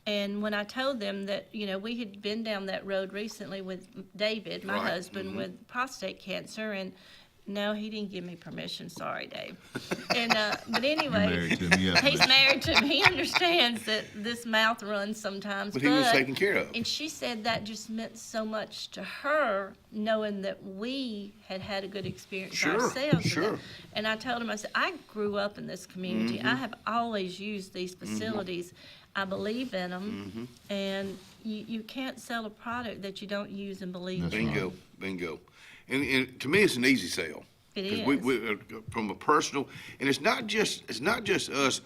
And when I told them that, you know, we had been down that road recently with David, my husband, with prostate cancer, and no, he didn't give me permission. Sorry, Dave. And but anyway, he's married to him. He understands that this mouth runs sometimes. But he was taken care of. And she said that just meant so much to her, knowing that we had had a good experience ourselves. Sure. And I told him, I said, I grew up in this community. I have always used these facilities. I believe in them, and you can't sell a product that you don't use and believe in. Bingo. And to me, it's an easy sell. It is. We, from a personal, and it's not just us.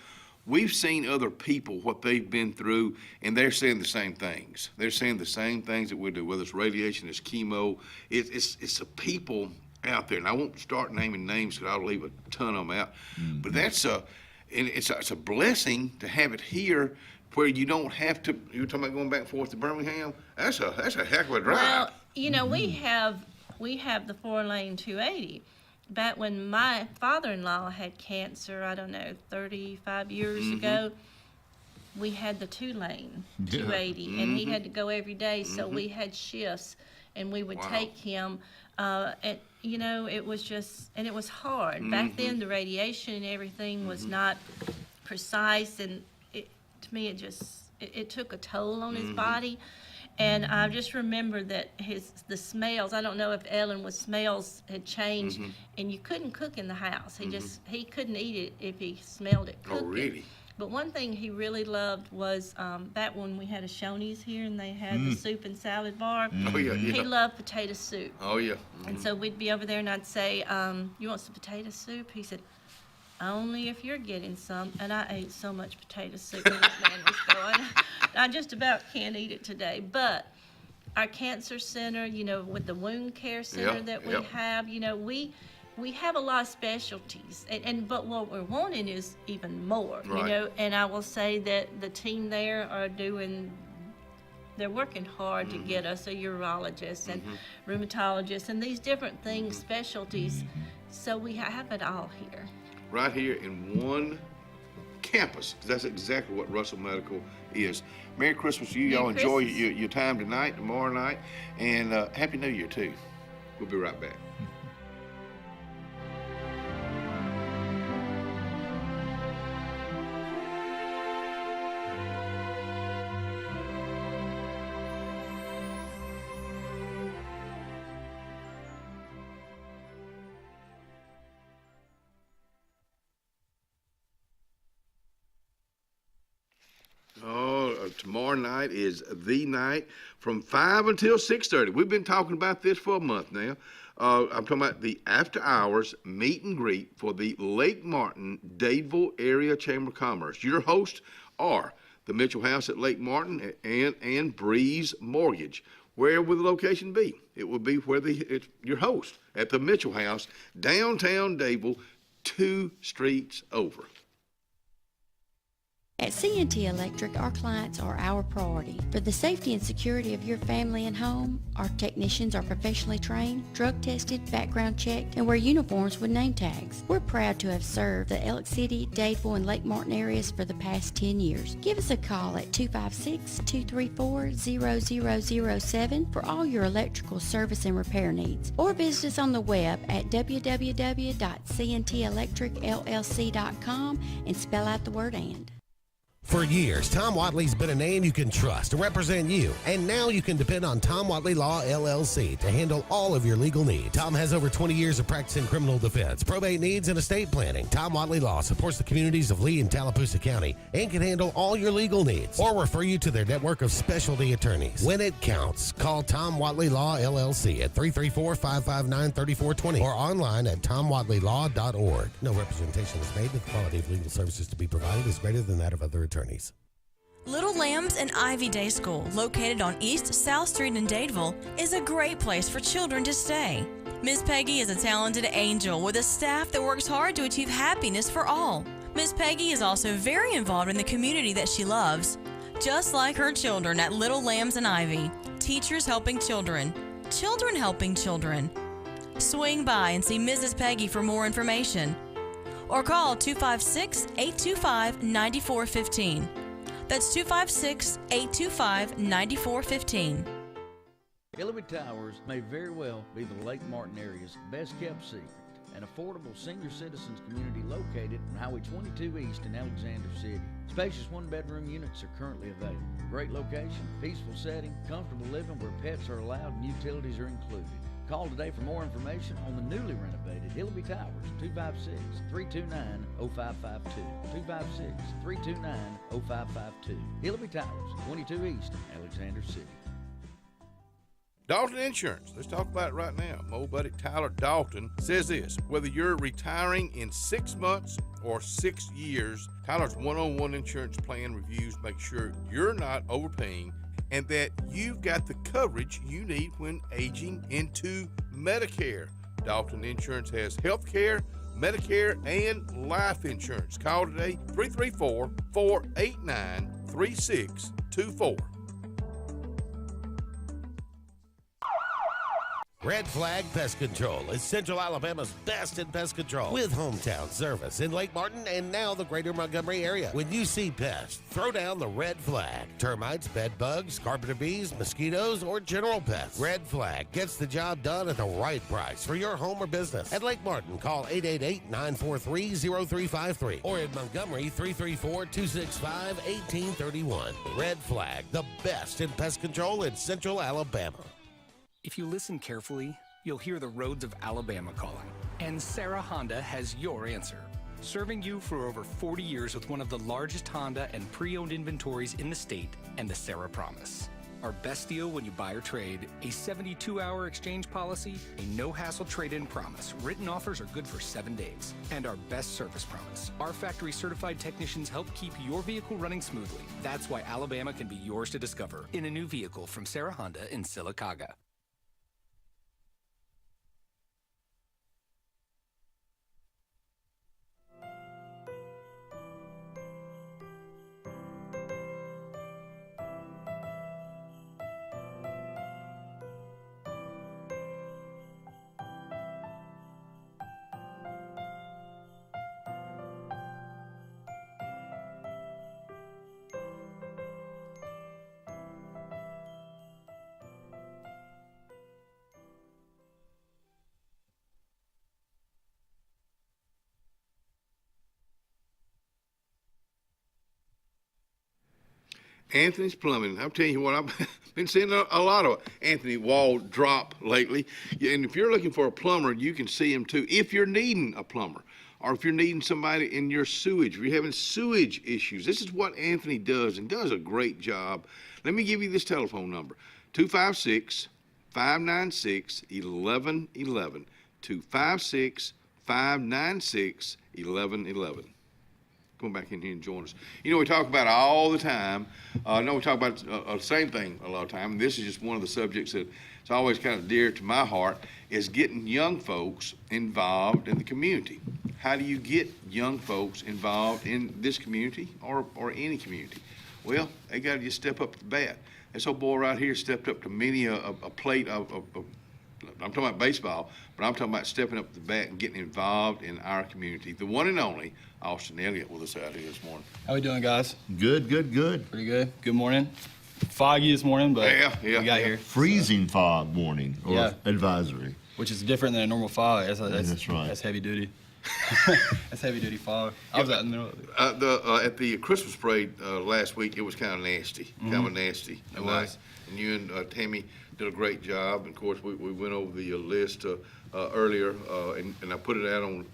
We've seen other people, what they've been through, and they're saying the same things. They're saying the same things that we do, whether it's radiation, it's chemo. It's the people out there, and I won't start naming names because I'll leave a ton of them out. But it's a blessing to have it here, where you don't have to. You're talking about going back and forth to Birmingham. That's a heck of a drive. Well, you know, we have the 4-lane 280. Back when my father-in-law had cancer, I don't know, 35 years ago, we had the 2-lane 280, and he had to go every day. So we had shifts, and we would take him. you know, it was just, and it was hard. Back then, the radiation and everything was not precise, and to me, it took a toll on his body. And I just remember that the smells, I don't know if Ellen's smells had changed, and you couldn't cook in the house. He couldn't eat it if he smelled it cooking. Oh, really? But one thing he really loved was back when we had a Shoney's here and they had the soup and salad bar. Oh, yeah. He loved potato soup. Oh, yeah. And so we'd be over there and I'd say, you want some potato soup? He said, only if you're getting some. And I ate so much potato soup when that man was going. I just about can't eat it today. But our cancer center, you know, with the wound care center that we have, you know, we have a lot of specialties, but what we're wanting is even more, you know. And I will say that the team there they're working hard to get us a urologist and rheumatologist and these different things, specialties. So we have it all here. Right here in one campus. That's exactly what Russell Medical is. Merry Christmas to you. Y'all enjoy your time tonight, tomorrow night, and Happy New Year too. We'll be right back. Tomorrow night is the night from 5 until 6:30. We've been talking about this for a month now. I'm talking about the after-hours meet and greet for the Lake Martin Dadeville Area Chamber of Commerce. Your hosts are the Mitchell House at Lake Martin and Breeze Mortgage. Where will the location be? It will be where it's your host at the Mitchell House, downtown Dadeville, 2 streets over. At C&T Electric, our clients are our priority. For the safety and security of your family and home, our technicians are professionally trained, drug tested, background checked, and wear uniforms with name tags. We're proud to have served the Elk City, Dadeville, and Lake Martin areas for the past 10 years. Give us a call at 256-234-0007 for all your electrical service and repair needs, or visit us on the web at www.cntelectricllc.com and spell out the word "and." For years, Tom Watley's been a name you can trust to represent you, and now you can depend on Tom Watley Law, LLC to handle all of your legal needs. Tom has over 20 years of practice in criminal defense, probate needs, and estate planning. Tom Watley Law supports the communities of Lee and Tallapoosa County and can handle all your legal needs or refer you to their network of specialty attorneys. When it counts, call Tom Watley Law, LLC at 334-559-3420 or online at tomwatleylaw.org. No representation is made that the quality of legal services to be provided is greater than that of other attorneys. Little Lambs and Ivy Day School, located on East South Street in Dadeville, is a great place for children to stay. Miss Peggy is a talented angel with a staff that works hard to achieve happiness for all. Miss Peggy is also very involved in the community that she loves. Just like her children at Little Lambs and Ivy, teachers helping children, children helping children. Swing by and see Mrs. Peggy for more information, or call 256-825-9415. That's 256-825-9415. Hillary Towers may very well be the Lake Martin area's best kept secret. An affordable senior citizens community located on Highway 22 East in Alexander City. Spacious one-bedroom units are currently available. Great location, peaceful setting, comfortable living where pets are allowed and utilities are included. Call today for more information on the newly renovated Hillary Towers, 256-329-0552. 256-329-0552. Hillary Towers, 22 East, Alexander City. Dalton Insurance. Let's talk about it right now. My old buddy Tyler Dalton says this: whether you're retiring in 6 months or 6 years, Tyler's one-on-one insurance plan reviews make sure you're not overpaying and that you've got the coverage you need when aging into Medicare. Dalton Insurance has health care, Medicare, and life insurance. Call today, 334-489-3624. Red Flag Pest Control is Central Alabama's best in pest control with hometown service in Lake Martin and now the greater Montgomery area. When you see pests, throw down the red flag. Termites, bed bugs, carpenter bees, mosquitoes, or general pests. Red Flag gets the job done at the right price for your home or business. At Lake Martin, call 888-943-0353 or in Montgomery, 334-265-1831. Red Flag, the best in pest control in Central Alabama. If you listen carefully, you'll hear the roads of Alabama calling. And Sarah Honda has your answer. Serving you for over 40 years with one of the largest Honda and pre-owned inventories in the state and the Sarah Promise. Our best deal when you buy or trade, a 72-hour exchange policy, a no-hassle trade-in promise. Written offers are good for 7 days. And our best service promise. Our factory-certified technicians help keep your vehicle running smoothly. That's why Alabama can be yours to discover in a new vehicle from Sarah Honda in Sylacauga. Anthony's Plumbing. I'm telling you what, I've been seeing a lot of Anthony Wall drop lately. Yeah, and if you're looking for a plumber, you can see him too. If you're needing a plumber, or if you're needing somebody in your sewage, if you're having sewage issues, this is what Anthony does, and does a great job. Let me give you this telephone number, 256-596-1111, 256-596-1111. Come back in here and join us. You know, we talk about it all the time. I know we talk about the same thing a lot of time. And this is just one of the subjects that it's always kind of dear to my heart, is getting young folks involved in the community. How do you get young folks involved in this community or any community? Well, they got to just step up to the bat. This old boy right here stepped up to many a plate of I'm talking about baseball, but I'm talking about stepping up to the bat and getting involved in our community. The one and only Austin Elliott with us out here this morning. How we doing, guys? Good. Pretty good. Good morning. Foggy this morning, but we got here. Freezing fog warning or advisory. Which is different than a normal fog. That's right. That's heavy duty. That's heavy duty fog. I was out in the middle of it. At the Christmas parade last week, it was kind of nasty. Kind of nasty. It was. And you and Tammy did a great job. And of course, we went over the list earlier, and I put it out on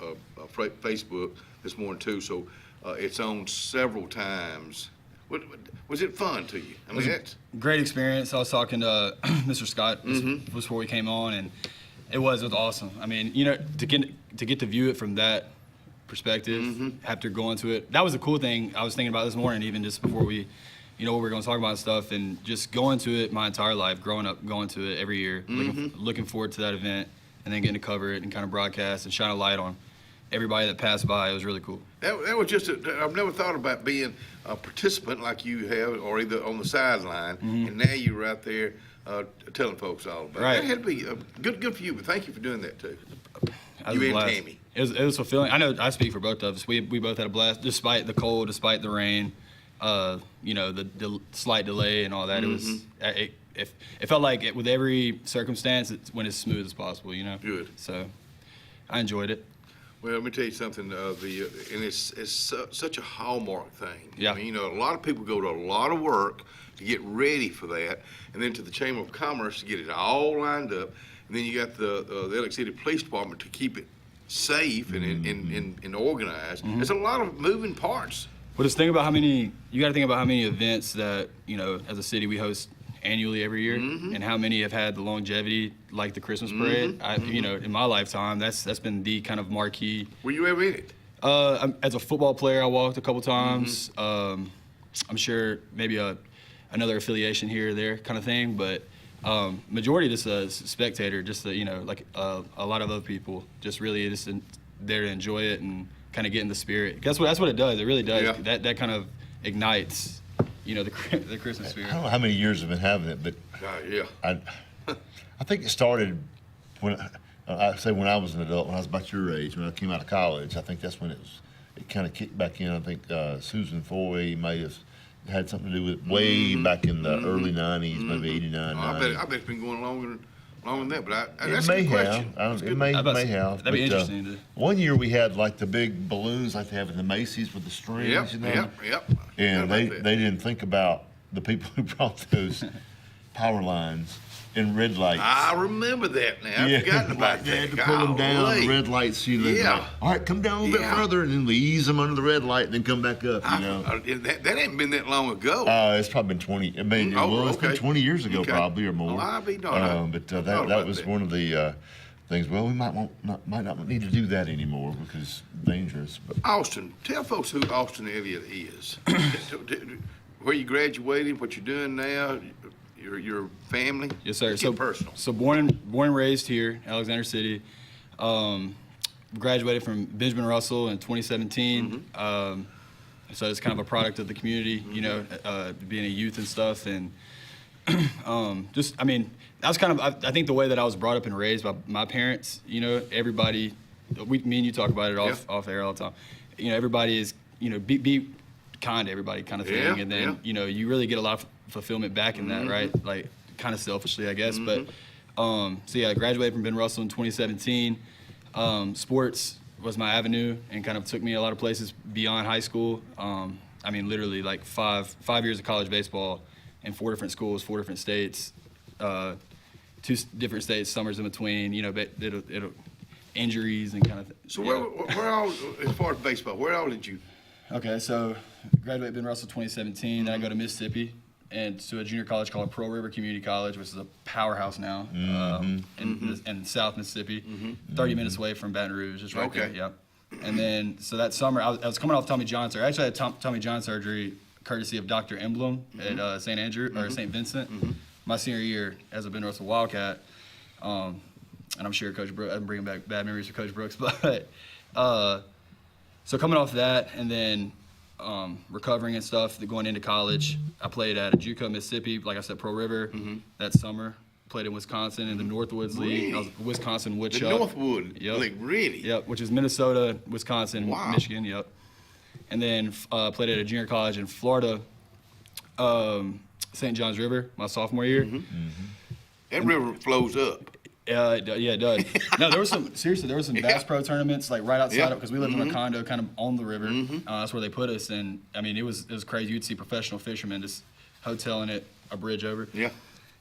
Facebook this morning too. So it's on several times. Was it fun to you? I mean, that's great experience. I was talking to Mr. Scott before we came on, and it was awesome. I mean, you know, to get to view it from that perspective after going to it, that was a cool thing I was thinking about this morning, even just before we, you know, what we were going to talk about and stuff, and just going to it my entire life, growing up, going to it every year, looking forward to that event, and then getting to cover it and kind of broadcast and shine a light on everybody that passed by. It was really cool. That was just I've never thought about being a participant like you have, or either on the sideline, and now you're right there telling folks all about it. That had to be good for you, but thank you for doing that too. You and Tammy. It was fulfilling. I know I speak for both of us. We both had a blast, despite the cold, despite the rain, you know, the slight delay and all that. It was it felt like with every circumstance, it went as smooth as possible, you know. Good. So I enjoyed it. Well, let me tell you something. And it's such a hallmark thing. Yeah. I mean, you know, a lot of people go to a lot of work to get ready for that, and then to the Chamber of Commerce to get it all lined up, and then you got the Elliott City Police Department to keep it safe and organized. There's a lot of moving parts. Well, just think about you got to think about how many events that, you know, as a city we host annually every year, and how many have had the longevity like the Christmas parade. You know, in my lifetime, that's been the kind of marquee. Were you ever in it? As a football player, I walked a couple times. I'm sure maybe another affiliation here or there kind of thing, but majority just a spectator, just you know, like a lot of other people, just really just there to enjoy it and kind of get in the spirit. That's what it does. It really does. Yeah. That kind of ignites, you know, the Christmas spirit. I don't know how many years I've been having it, but yeah. I think it started when I say when I was an adult, when I was about your age, when I came out of college, I think that's when it kind of kicked back in. I think Susan Foy may have had something to do with it way back in the early 90s, maybe 89, 90. I bet it's been going longer than that, but that's It a may good question. have. It may have. That'd be interesting. One year we had like the big balloons like they have in the Macy's with the strings, you know? Yep. And they didn't think about the people who brought those power lines and red lights. I remember that now. I've forgotten about that. They had to pull them down, the red lights. You know, like, all right, come down a little bit further, and then we ease them under the red light, and then come back up, you know. That ain't been that long ago. It's probably been 20. I mean, it's been 20 years ago, probably, or more. Well, I'll be darned. But that was one of the things. Well, we might not need to do that anymore because it's dangerous. But Austin, tell folks who Austin Elliott is. Where you graduated, what you're doing now, your family. Yes, sir. So personal. So born and raised here, Alexander City. Graduated from Benjamin Russell in 2017. So it's kind of a product of the community, you know, being a youth and stuff, and just, I mean, that was kind of, I think the way that I was brought up and raised by my parents. You know, everybody, me and you talk about it off air all the time. You know, everybody is, you know, be kind to everybody, kind of thing, and then you know, you really get a lot of fulfillment back in that, right? Like, kind of selfishly, I guess. But so yeah, I graduated from Ben Russell in 2017. Sports was my avenue and kind of took me a lot of places beyond high school. I mean, literally like five years of college baseball in 4 different schools, 4 different states, 2 different states, summers in between. You know, it'll injuries and kind of. So where all, as far as baseball, where all did you? Okay, so graduated Ben Russell 2017. Then I go to Mississippi and to a junior college called Pearl River Community College, which is a powerhouse now in South Mississippi, 30 minutes away from Baton Rouge, just right there. Yep. And then, so that summer, I was coming off Tommy John surgery. I actually had Tommy John surgery courtesy of Dr. Emblem at St. Andrew, or St. Vincent, my senior year as a Ben Russell Wildcat. And I'm sure Coach Brooks, I'm bringing back bad memories for Coach Brooks, but so coming off that, and then recovering and stuff, going into college, I played at a JUCO, Mississippi, like I said, Pearl River that summer. Played in Wisconsin in the Northwoods League. I was Wisconsin Woodchuck. The Northwood League, really? Yep, which is Minnesota, Wisconsin, Michigan, yep. And then played at a junior college in Florida, St. John's River, my sophomore year. That river flows up. Yeah, it does. No, there was some Bass Pro tournaments like right outside of, because we lived in a condo kind of on the river. That's where they put us, and I mean it was crazy. You'd see professional fishermen just hoteling it a bridge over. Yeah.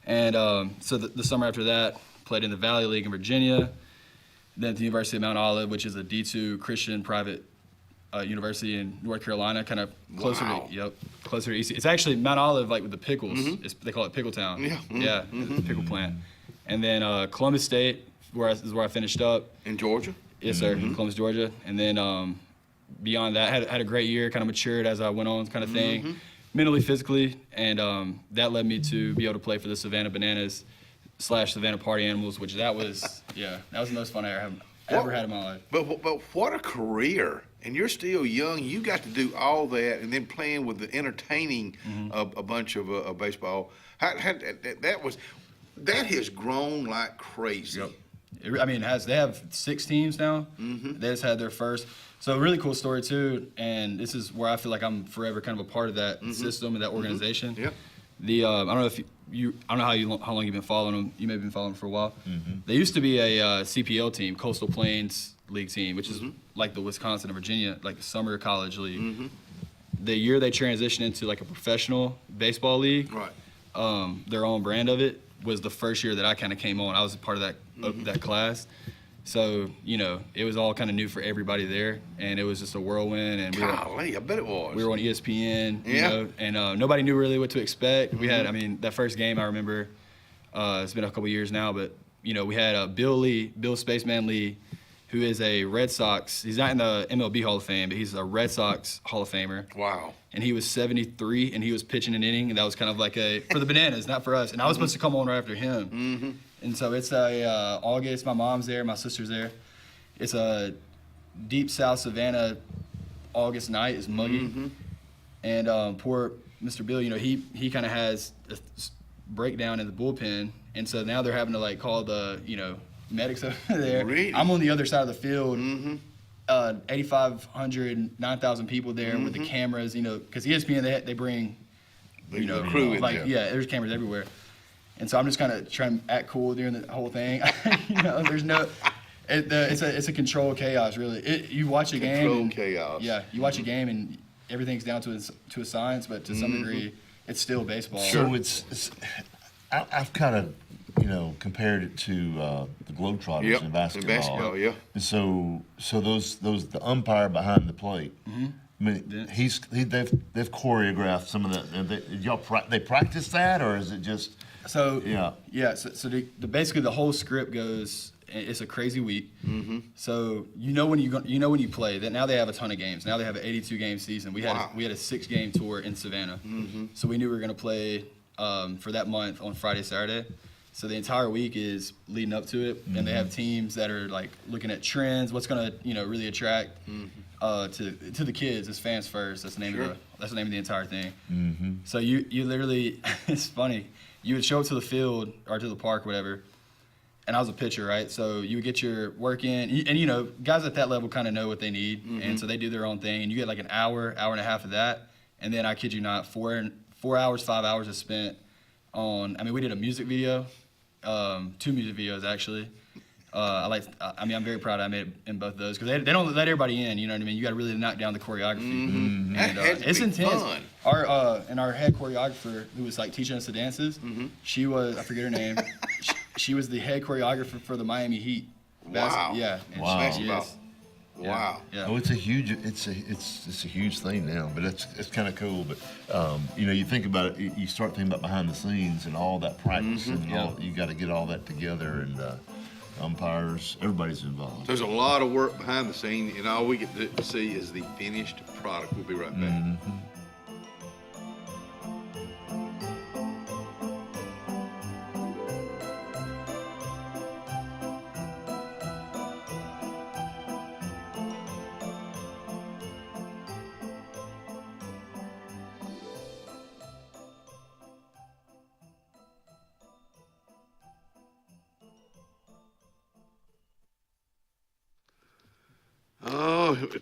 And so the summer after that, played in the Valley League in Virginia, then at the University of Mount Olive, which is a D2 Christian private university in North Carolina, kind of closer to EC. It's actually Mount Olive, like with the pickles. They call it Pickle Town. Yeah, the pickle plant. And then Columbus State, is where I finished up. In Georgia? Yes, sir, in Columbus, Georgia. And then beyond that, had a great year, kind of matured as I went on, kind of thing, mentally, physically, and that led me to be able to play for the Savannah Bananas / Savannah Party Animals, which that was the most fun I ever had in my life. But what a career! And you're still young. You got to do all that, and then playing with the entertaining a bunch of baseball. That has grown like crazy. Yep. I mean, they have 6 teams now. They just had their first. So a really cool story too, and this is where I feel like I'm forever kind of a part of that system and that organization. Yeah. I don't know if I don't know how long you've been following them. You may have been following them for a while. They used to be a CPL team, Coastal Plains League team, which is like the Wisconsin and Virginia, like the summer college league. The year they transitioned into like a professional baseball league, their own brand of it, was the first year that I kind of came on. I was a part of that class. So, you know, it was all kind of new for everybody there, and it was just a whirlwind. And I bet it was. We were on ESPN, you know, and nobody knew really what to expect. We had, I mean, that first game I remember, it's been a couple years now, but, you know, we had Bill Spaceman Lee, who is a Red Sox. He's not in the MLB Hall of Fame, but he's a Red Sox Hall of Famer. Wow. And he was 73, and he was pitching an inning, and that was kind of like for the Bananas, not for us. And I was supposed to come on right after him. And so it's August. My mom's there, my sister's there. It's a deep South Savannah August night. It's muggy. And poor Mr. Bill, you know, he kind of has a breakdown in the bullpen, and so now they're having to like call the, you know, medics over there. Really? I'm on the other side of the field. 8,500, 9,000 people there with the cameras, you know, because ESPN, they bring, you know, crew in like, there. yeah, there's cameras everywhere. And so I'm just kind of trying to act cool during the whole thing. You know, there's no, it's a controlled chaos, really. You watch a game. Controlled chaos. Yeah, you watch a game and everything's down to a science, but to some degree, it's still baseball. So I've kind of, you know, compared it to the Globetrotters in basketball. Yeah. And so the umpire behind the plate. I mean, they've choreographed some of that. They practice that, or is it just? So yeah. So basically the whole script goes. It's a crazy week. So you know when you play that now they have a ton of games. Now they have an 82 game season. We had a 6-game tour in Savannah. So we knew we were going to play for that month on Friday, Saturday. So the entire week is leading up to it, and they have teams that are like looking at trends, what's going to really attract to the kids as fans first. That's the name of the entire thing. So you literally, it's funny. You would show up to the field or to the park, whatever. And I was a pitcher, right? So you would get your work in, and you know, guys at that level kind of know what they need, and so they do their own thing, and you get like an hour and a half of that, and then I kid you not, 5 hours is spent on. I mean, we did a music video, 2 music videos actually. I'm very proud I made it in both of those because they don't let everybody in. You know what I mean? You got to really knock down the choreography. And, it's intense. Fun. Our head choreographer who was like teaching us the dances, she was, I forget her name. She was the head choreographer for the Miami Heat. Wow. Yeah. Wow. Wow. Yeah. Oh, it's a huge thing now, but it's kind of cool. But you know, you think about it, you start thinking about behind the scenes and all that practice, and you got to get all that together, and umpires, everybody's involved. There's a lot of work behind the scene, and all we get to see is the finished product. We'll be right back.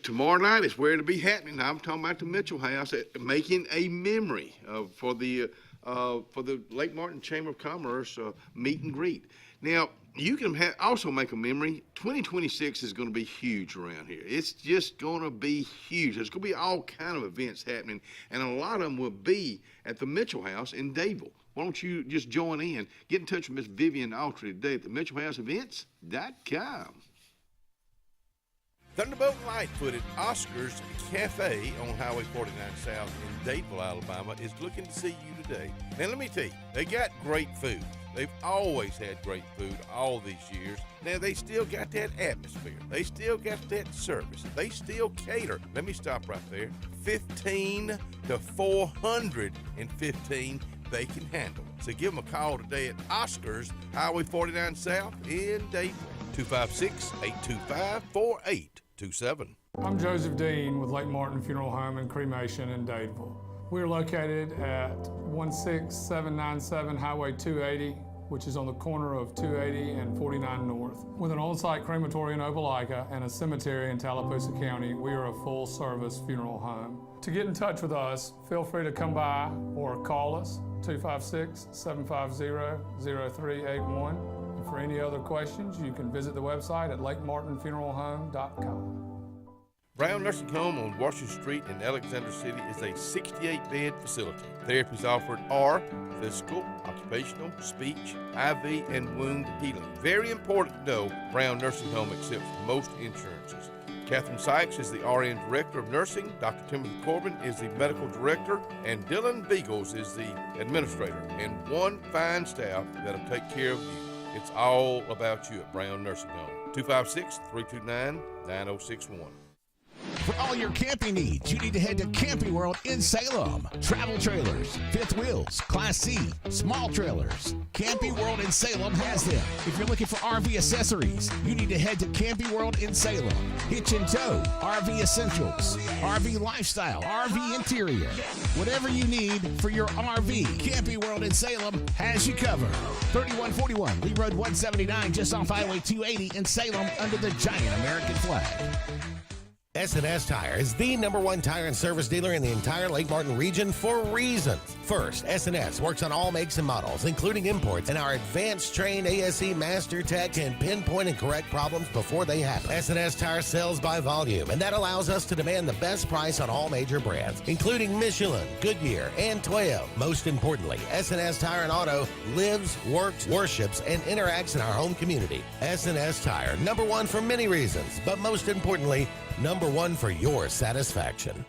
Tomorrow night is where it'll be happening. I'm talking about the Mitchell House, making a memory for the Lake Martin Chamber of Commerce meet and greet. Now, you can also make a memory. 2026 is going to be huge around here. It's just going to be huge. There's going to be all kind of events happening, and a lot of them will be at the Mitchell House in Dadeville. Why don't you just join in? Get in touch with Miss Vivian Autry today at the MitchellHouseEvents.com. Thunderbolt and Lightfoot at Oscar's Cafe on Highway 49 South in Dadeville, Alabama is looking to see you today. Now let me tell you, they got great food. They've always had great food all these years. Now they still got that atmosphere. They still got that service. They still cater. Let me stop right there. 15 to 415 they can handle. So give them a call today at Oscar's Highway 49 South in Dadeville. 256-825-4827. I'm Joseph Dean with Lake Martin Funeral Home and Cremation in Dadeville. We're located at 16797 Highway 280, which is on the corner of 280 and 49 North. With an on-site crematory in Opelika and a cemetery in Tallapoosa County, we are a full-service funeral home. To get in touch with us, feel free to come by or call us, 256-750-0381. For any other questions, you can visit the website at lakemartinfuneralhome.com. Brown Nursing Home on Washington Street in Alexander City is a 68-bed facility. Therapies offered are physical, occupational, speech, IV, and wound healing. Very important to know, Brown Nursing Home accepts most insurances. Catherine Sykes is the RN Director of Nursing, Dr. Timothy Corbin is the Medical Director, and Dylan Beagles is the Administrator, and one fine staff that'll take care of you. It's all about you at Brown Nursing Home. 256-329-9061. For all your camping needs, you need to head to Camping World in Salem. Travel trailers, fifth wheels, Class C, small trailers. Camping World in Salem has them. If you're looking for RV accessories, you need to head to Camping World in Salem. Hitch and tow, RV essentials, RV lifestyle, RV interior. Whatever you need for your RV, Camping World in Salem has you covered. 3141 Lee Road 179, just off Highway 280 in Salem, under the giant American flag. S&S Tire is the #1 tire and service dealer in the entire Lake Martin region for reasons. First, S&S works on all makes and models, including imports, and our advanced trained ASE Master Tech can pinpoint and correct problems before they happen. S&S Tire sells by volume, and that allows us to demand the best price on all major brands, including Michelin, Goodyear, and Toyo. Most importantly, S&S Tire and Auto lives, works, worships, and interacts in our home community. S&S Tire, #1 for many reasons, but most importantly, #1 for your satisfaction.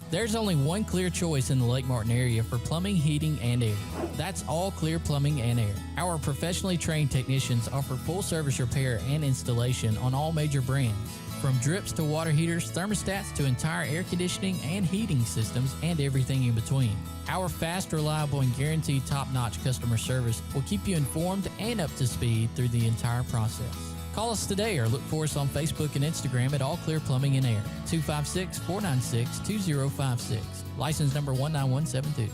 There's only one clear choice in the Lake Martin area for plumbing, heating, and air. That's All Clear Plumbing and Air. Our professionally trained technicians offer full service repair and installation on all major brands. From drips to water heaters, thermostats to entire air conditioning and heating systems, and everything in between. Our fast, reliable, and guaranteed top-notch customer service will keep you informed and up to speed through the entire process. Call us today or look for us on Facebook and Instagram at All Clear Plumbing and Air, 256-496-2056. License number 19172.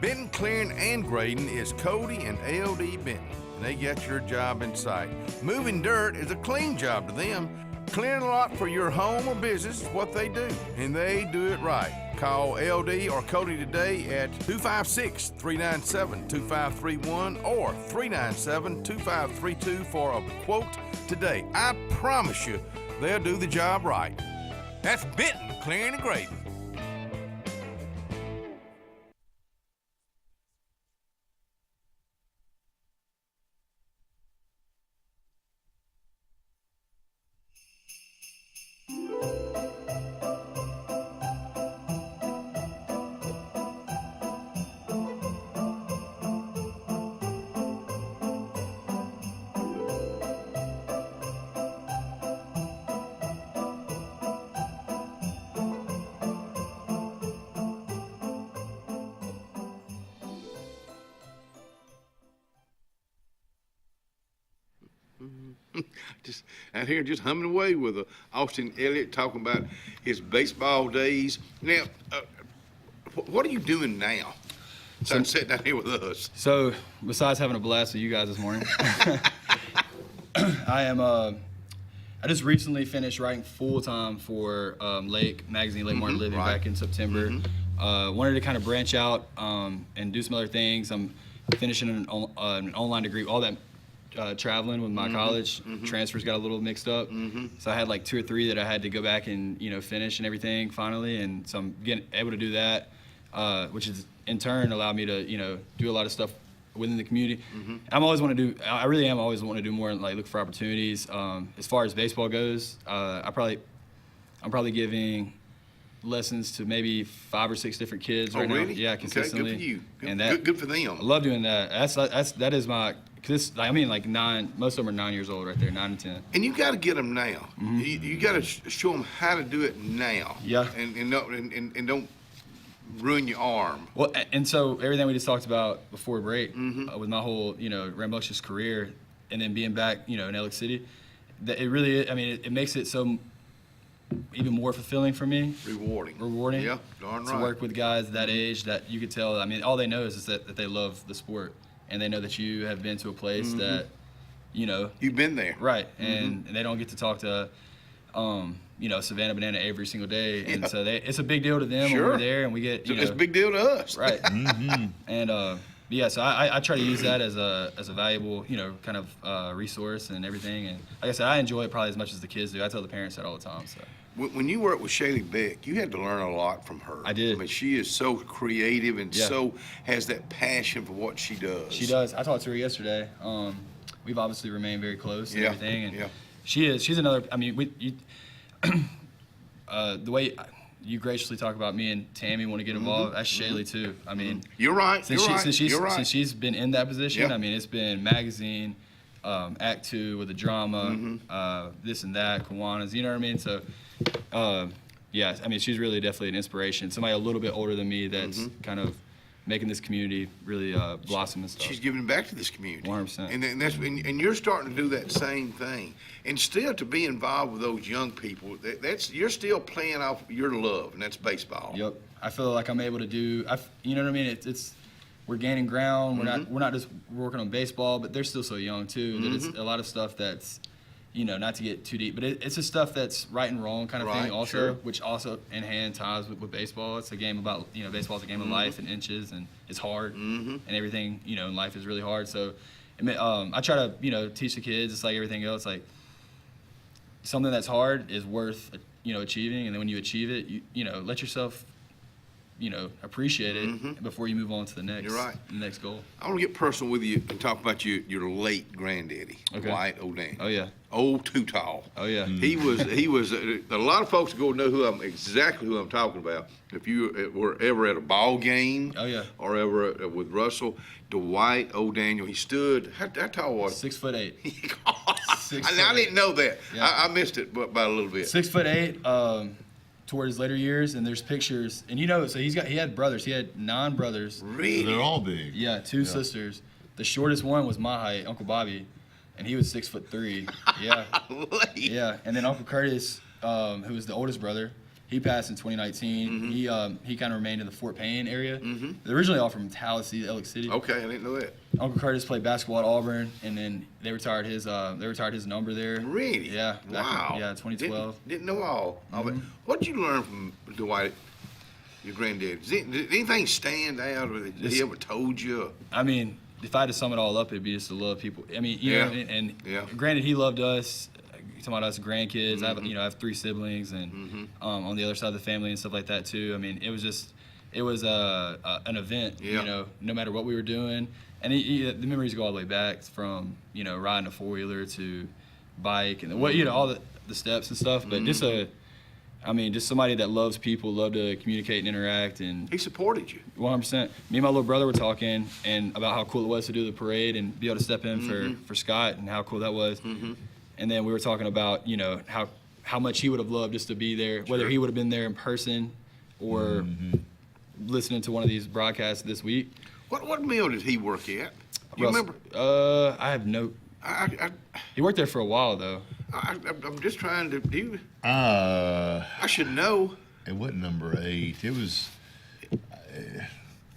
Benton Clearing and Grading is Cody and LD Benton, and they get your job in sight. Moving dirt is a clean job to them. Clearing a lot for your home or business is what they do, and they do it right. Call LD or Cody today at 256-397-2531 or 397-2532 for a quote today. I promise you, they'll do the job right. That's Benton Clearing and Grading. Just out here, just humming away with Austin Elliott talking about his baseball days. Now, what are you doing now? So I'm sitting down here with us. So, besides having a blast with you guys this morning, I just recently finished writing full-time for Lake Magazine, Lake Martin Living, back in September. Wanted to kind of branch out and do some other things. I'm finishing an online degree, all that traveling with my college. Transfers got a little mixed up. So I had like 2 or 3 that I had to go back and, finish and everything finally. And so I'm getting able to do that, which is in turn allowed me to, do a lot of stuff within the community. I really am always wanting to do more and like look for opportunities. As far as baseball goes, I'm probably giving lessons to maybe 5 or 6 different kids right now. Yeah, consistently. Okay, good for you. And good for them. I love doing that. That is my, cause like 9, most of them are 9 years old right there, 9 and 10. And you got to get them now. You got to show them how to do it now. Yeah. And don't ruin your arm. Well, and so everything we just talked about before break, with my whole, rambunctious career, and then being back, in Ellick City, that it really, it makes it so even more fulfilling for me. Rewarding. Yeah, darn right. To work with guys that age that you could tell, all they know is that they love the sport, and they know that you have been to a place that, You've been there. Right, and they don't get to talk to, Savannah Banana every single day, and so it's a big deal to them when we're there, and we get, It's a big deal to us. Right. And, so I try to use that as a valuable, kind of resource and everything. And like I said, I enjoy it probably as much as the kids do. I tell the parents that all the time. So when you worked with Shaylee Beck, you had to learn a lot from her. I did. She is so creative and so has that passion for what she does. She does. I talked to her yesterday. We've obviously remained very close and everything. And she's another. The way you graciously talk about me and Tammy want to get involved. That's Shaylee too. You're right. Since she's been in that position, it's been magazine, Act 2 with the drama, this and that, Kiwanis, you know what I mean? So, yeah, I mean, she's really definitely an inspiration. Somebody a little bit older than me that's kind of making this community really blossom and stuff. She's giving back to this community. 100%. And you're starting to do that same thing. And still to be involved with those young people, you're still playing off your love, and that's baseball. Yep. I feel like I'm able to do, you know what I mean? It's we're gaining ground. We're not just working on baseball, but they're still so young too. That it's a lot of stuff that's, you know, not to get too deep, but it's just stuff that's right and wrong kind of thing also, which also in hand ties with baseball. It's a game about, you know, baseball's a game of life and inches, and it's hard, and everything, you know, in life is really hard. So I try to, you know, teach the kids, it's like everything else, like something that's hard is worth, you know, achieving, and then when you achieve it, you know, let yourself, you know, appreciate it before you move on to the next. You're right. Next goal. I want to get personal with you and talk about your late granddaddy, Dwight O'Daniel. Oh yeah. Old Too Tall. Oh yeah. He was. A lot of folks go know exactly who I'm talking about. If you were ever at a ball game, or ever with Russell, Dwight O'Daniel. He stood. How tall was he? 6'8". I didn't know that. Yeah. I missed it by a little bit. 6'8". Toward his later years, and there's pictures, and you know, so he had brothers. He had 9 brothers. Really? They're all big. Yeah, 2 sisters. The shortest one was my height, Uncle Bobby, and he was 6'3". Yeah. Yeah, and then Uncle Curtis, who was the oldest brother, he passed in 2019. He kind of remained in the Fort Payne area. They're originally all from Tallahassee, Ellick City. Okay, I didn't know that. Uncle Curtis played basketball at Auburn, and then they retired his number there. Really? Yeah. Wow. 2012. Didn't know all of it. What did you learn from Dwight, your granddad? Did anything stand out, or did he ever told you? I mean, if I had to sum it all up, it'd be just to love people. I mean, you know, and granted, he loved us. Talking about us grandkids, I have 3 siblings, and on the other side of the family and stuff like that too. I mean, it was an event, you know, no matter what we were doing, and the memories go all the way back from, you know, riding a 4-wheeler to bike and what, you know, all the steps and stuff. But just somebody that loves people, love to communicate and interact, and he supported you 100%. Me and my little brother were talking and about how cool it was to do the parade and be able to step in for Scott, and how cool that was. And then we were talking about, you know, how much he would have loved just to be there, whether he would have been there in person or listening to one of these broadcasts this week. What mill did he work at? You remember? I have no. He worked there for a while though. I'm just trying to do. I should know. It wasn't number 8. It was.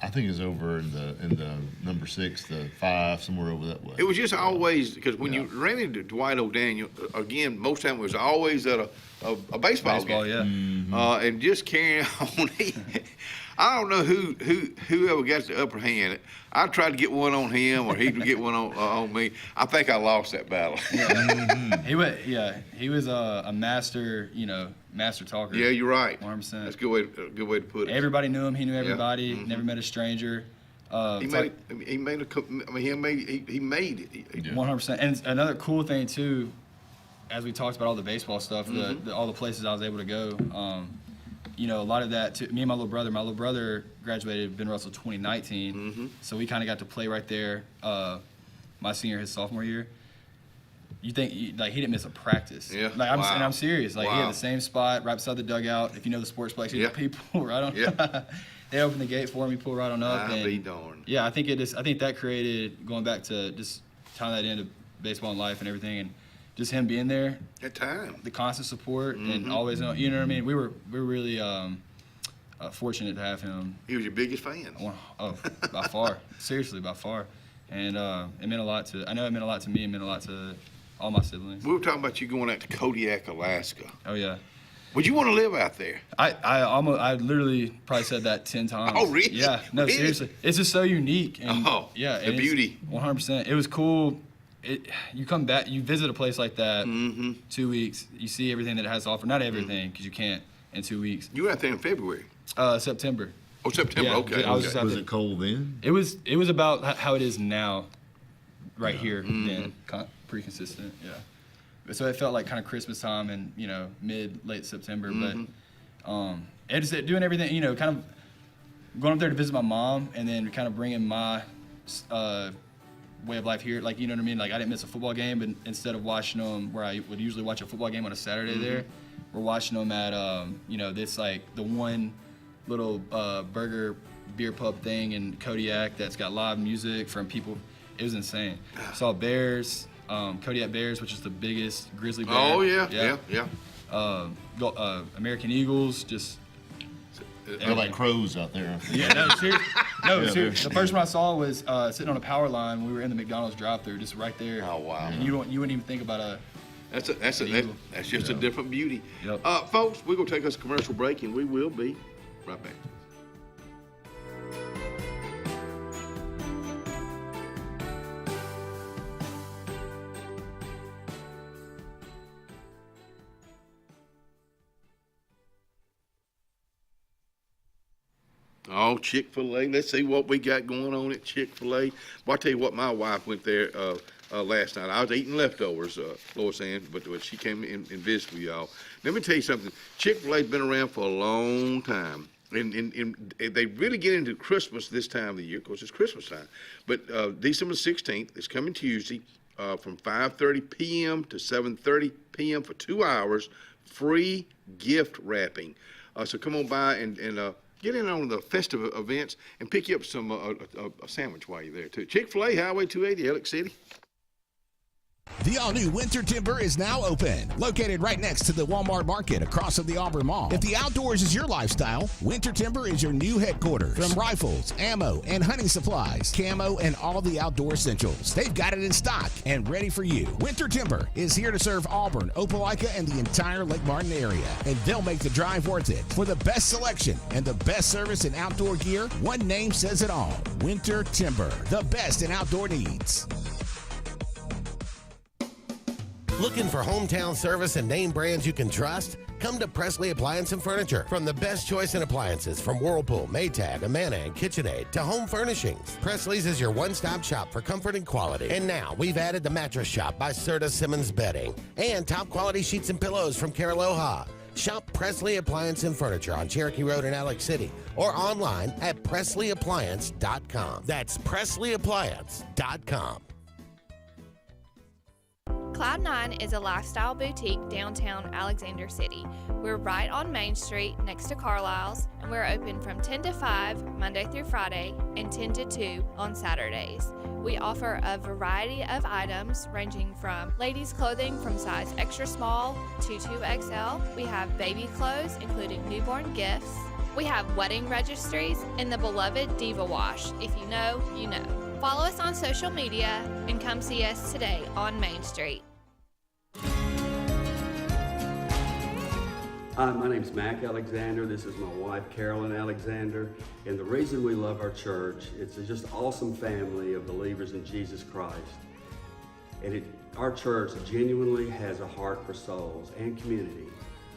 I think it's over in the number 6, the 5, somewhere over that way. It was just always, because when you ran into Dwight O'Daniel, again, most time it was always at a baseball game. Yeah. And just carrying on. I don't know whoever got the upper hand. I tried to get one on him, or he'd get one on me. I think I lost that battle. He was a master, you know, master talker. Yeah, you're right. 100%. That's a good way to put it. Everybody knew him. He knew everybody. Never met a stranger. He made it. 100%. And other cool thing too, as we talked about all the baseball stuff, all the places I was able to go. You know, a lot of that too. Me and my little brother graduated Ben Russell 2019, so we kind of got to play right there. My senior, his sophomore year. You think like he didn't miss a practice? Yeah. Like I'm serious. Like he had the same spot right beside the dugout. If you know the sportsplex, you people right on. They opened the gate for me, pull right on up. I'll be darned. Yeah, I think that created, going back to just tying that into baseball and life and everything, and just him being there. At time. The constant support and always, you know what I mean. We were really fortunate to have him. He was your biggest fan. Oh, by far. Seriously, by far. And it meant a lot to. I know it meant a lot to me. It meant a lot to all my siblings. We were talking about you going out to Kodiak, Alaska. Oh yeah. Would you want to live out there? I literally probably said that 10 times. Oh really? Yeah. No, really? seriously. It's just so unique. And, yeah. The beauty. 100%. It was cool. You come back, you visit a place like that, 2 weeks, you see everything that it has to offer. Not everything, because you can't in 2 weeks. You were out there in February? September. Oh, September, yeah, okay. Was it cold then? It was about how it is now, right here, then. Pretty consistent, yeah. So it felt like kind of Christmas time and, you know, late September. But and just doing everything, you know, kind of going up there to visit my mom and then kind of bringing my way of life here. Like, you know what I mean? Like, I didn't miss a football game, but instead of watching them where I would usually watch a football game on a Saturday there, we're watching them at, you know, this, like, the one little burger beer pub thing in Kodiak that's got live music from people. It was insane. Saw Bears, Kodiak Bears, which is the biggest grizzly bear. Oh, yeah. American Eagles, just... They're like crows out there. Yeah, no, seriously. No, seriously. The first one I saw was sitting on a power line when we were in the McDonald's drive-thru, just right there. Oh, wow. And you wouldn't even think about a... That's just a different beauty. Yep. Folks, we're going to take us a commercial break, and we will be right back. Oh, Chick-fil-A. Let's see what we got going on at Chick-fil-A. Well, I'll tell you what, my wife went there last night. I was eating leftovers, Lois Ann, but she came in and visited with y'all. Let me tell you something. Chick-fil-A's been around for a long time. And they really get into Christmas this time of the year, because it's Christmas time. But December 16th, it's coming Tuesday, from 5:30 p.m. to 7:30 p.m. for 2 hours, free gift wrapping. So come on by and get in on the festive events and pick you up some a sandwich while you're there, too. Chick-fil-A, Highway 280, Alex City. The all-new Winter Timber is now open, located right next to the Walmart Market across from the Auburn Mall. If the outdoors is your lifestyle, Winter Timber is your new headquarters. From rifles, ammo, and hunting supplies, camo, and all the outdoor essentials, they've got it in stock and ready for you. Winter Timber is here to serve Auburn, Opelika, and the entire Lake Martin area, and they'll make the drive worth it. For the best selection and the best service in outdoor gear, one name says it all: Winter Timber, the best in outdoor needs. Looking for hometown service and name brands you can trust? Come to Presley Appliance and Furniture. From the best choice in appliances from Whirlpool, Maytag, Amana, and KitchenAid to home furnishings, Presley's is your one-stop shop for comfort and quality. And now we've added the Mattress Shop by Serta Simmons Bedding and top quality sheets and pillows from Caraloha. Shop Presley Appliance and Furniture on Cherokee Road in Alex City or online at PresleyAppliance.com. That's PresleyAppliance.com. Cloud9 is a lifestyle boutique downtown Alexander City. We're right on Main Street next to Carlisle's, and we're open from 10 to 5 Monday through Friday and 10 to 2 on Saturdays. We offer a variety of items ranging from ladies' clothing from size extra small to 2XL. We have baby clothes, including newborn gifts. We have wedding registries and the beloved Diva Wash. If you know, you know. Follow us on social media and come see us today on Main Street. Hi, my name's Mac Alexander. This is my wife, Carolyn Alexander. And the reason we love our church, it's just an awesome family of believers in Jesus Christ. And our church genuinely has a heart for souls and community.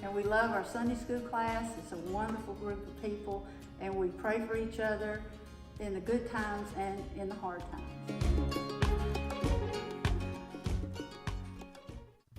And we love our Sunday school class. It's a wonderful group of people, and we pray for each other in the good times and in the hard times.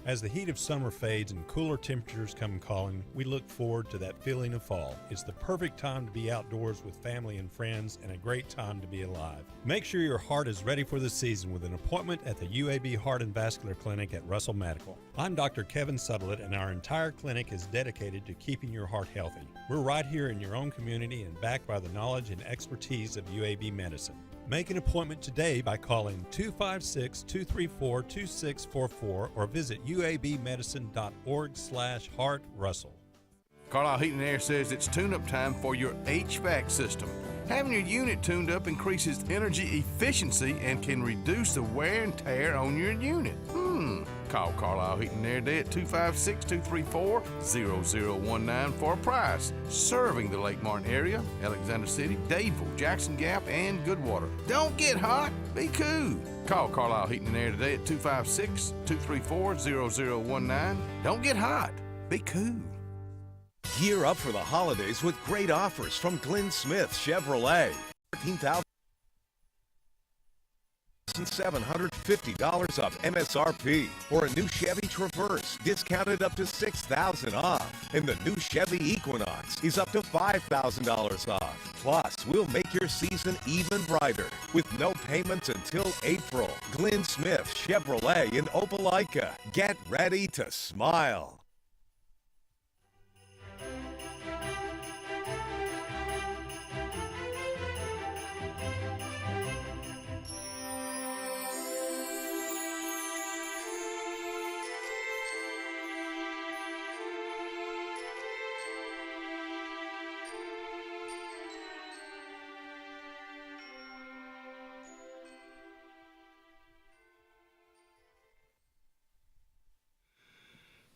As the heat of summer fades and cooler temperatures come calling, we look forward to that feeling of fall. It's the perfect time to be outdoors with family and friends, and a great time to be alive. Make sure your heart is ready for the season with an appointment at the UAB Heart and Vascular Clinic at Russell Medical. I'm Dr. Kevin Sutherland, and our entire clinic is dedicated to keeping your heart healthy. We're right here in your own community and backed by the knowledge and expertise of UAB Medicine. Make an appointment today by calling 256-234-2644 or visit uabmedicine.org/heartrussell. Carlisle Heating and Air says it's tune-up time for your HVAC system. Having your unit tuned up increases energy efficiency and can reduce the wear and tear on your unit. Call Carlisle Heating and Air today at 256-234-0019 for a price. Serving the Lake Martin area, Alexander City, Dadeville, Jackson Gap, and Goodwater. Don't get hot, be cool. Call Carlisle Heating and Air today at 256-234-0019. Don't get hot, be cool. Gear up for the holidays with great offers from Glenn Smith Chevrolet. $14,750 off MSRP, or a new Chevy Traverse discounted up to $6,000 off, and the new Chevy Equinox is up to $5,000 off. Plus, we'll make your season even brighter with no payments until April. Glenn Smith Chevrolet in Opelika. Get ready to smile.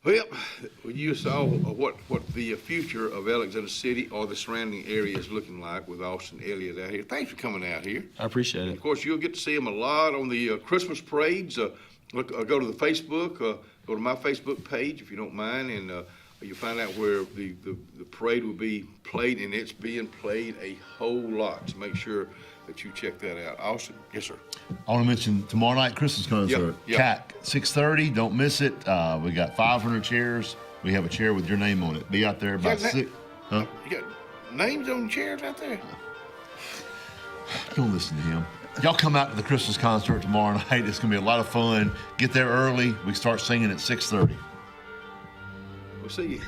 Well, you saw what the future of Alexander City or the surrounding area is looking like with Austin Elliott out here. Thanks for coming out here. I appreciate And it. of course, you'll get to see him a lot on the Christmas parades. Go to the Facebook, go to my Facebook page if you don't mind, and you'll find out where the parade will be played, and it's being played a whole lot. So make sure that you check that out. Austin? Yes, sir. I want to mention tomorrow night Christmas concert. CAC, 6:30. Don't miss it. We got 500 chairs. We have a chair with your name on it. Be out there by 6. Huh? You got names on chairs out there? Don't listen to him. Y'all come out to the Christmas concert tomorrow night. It's going to be a lot of fun. Get there early. We start singing at 6:30. We'll see you.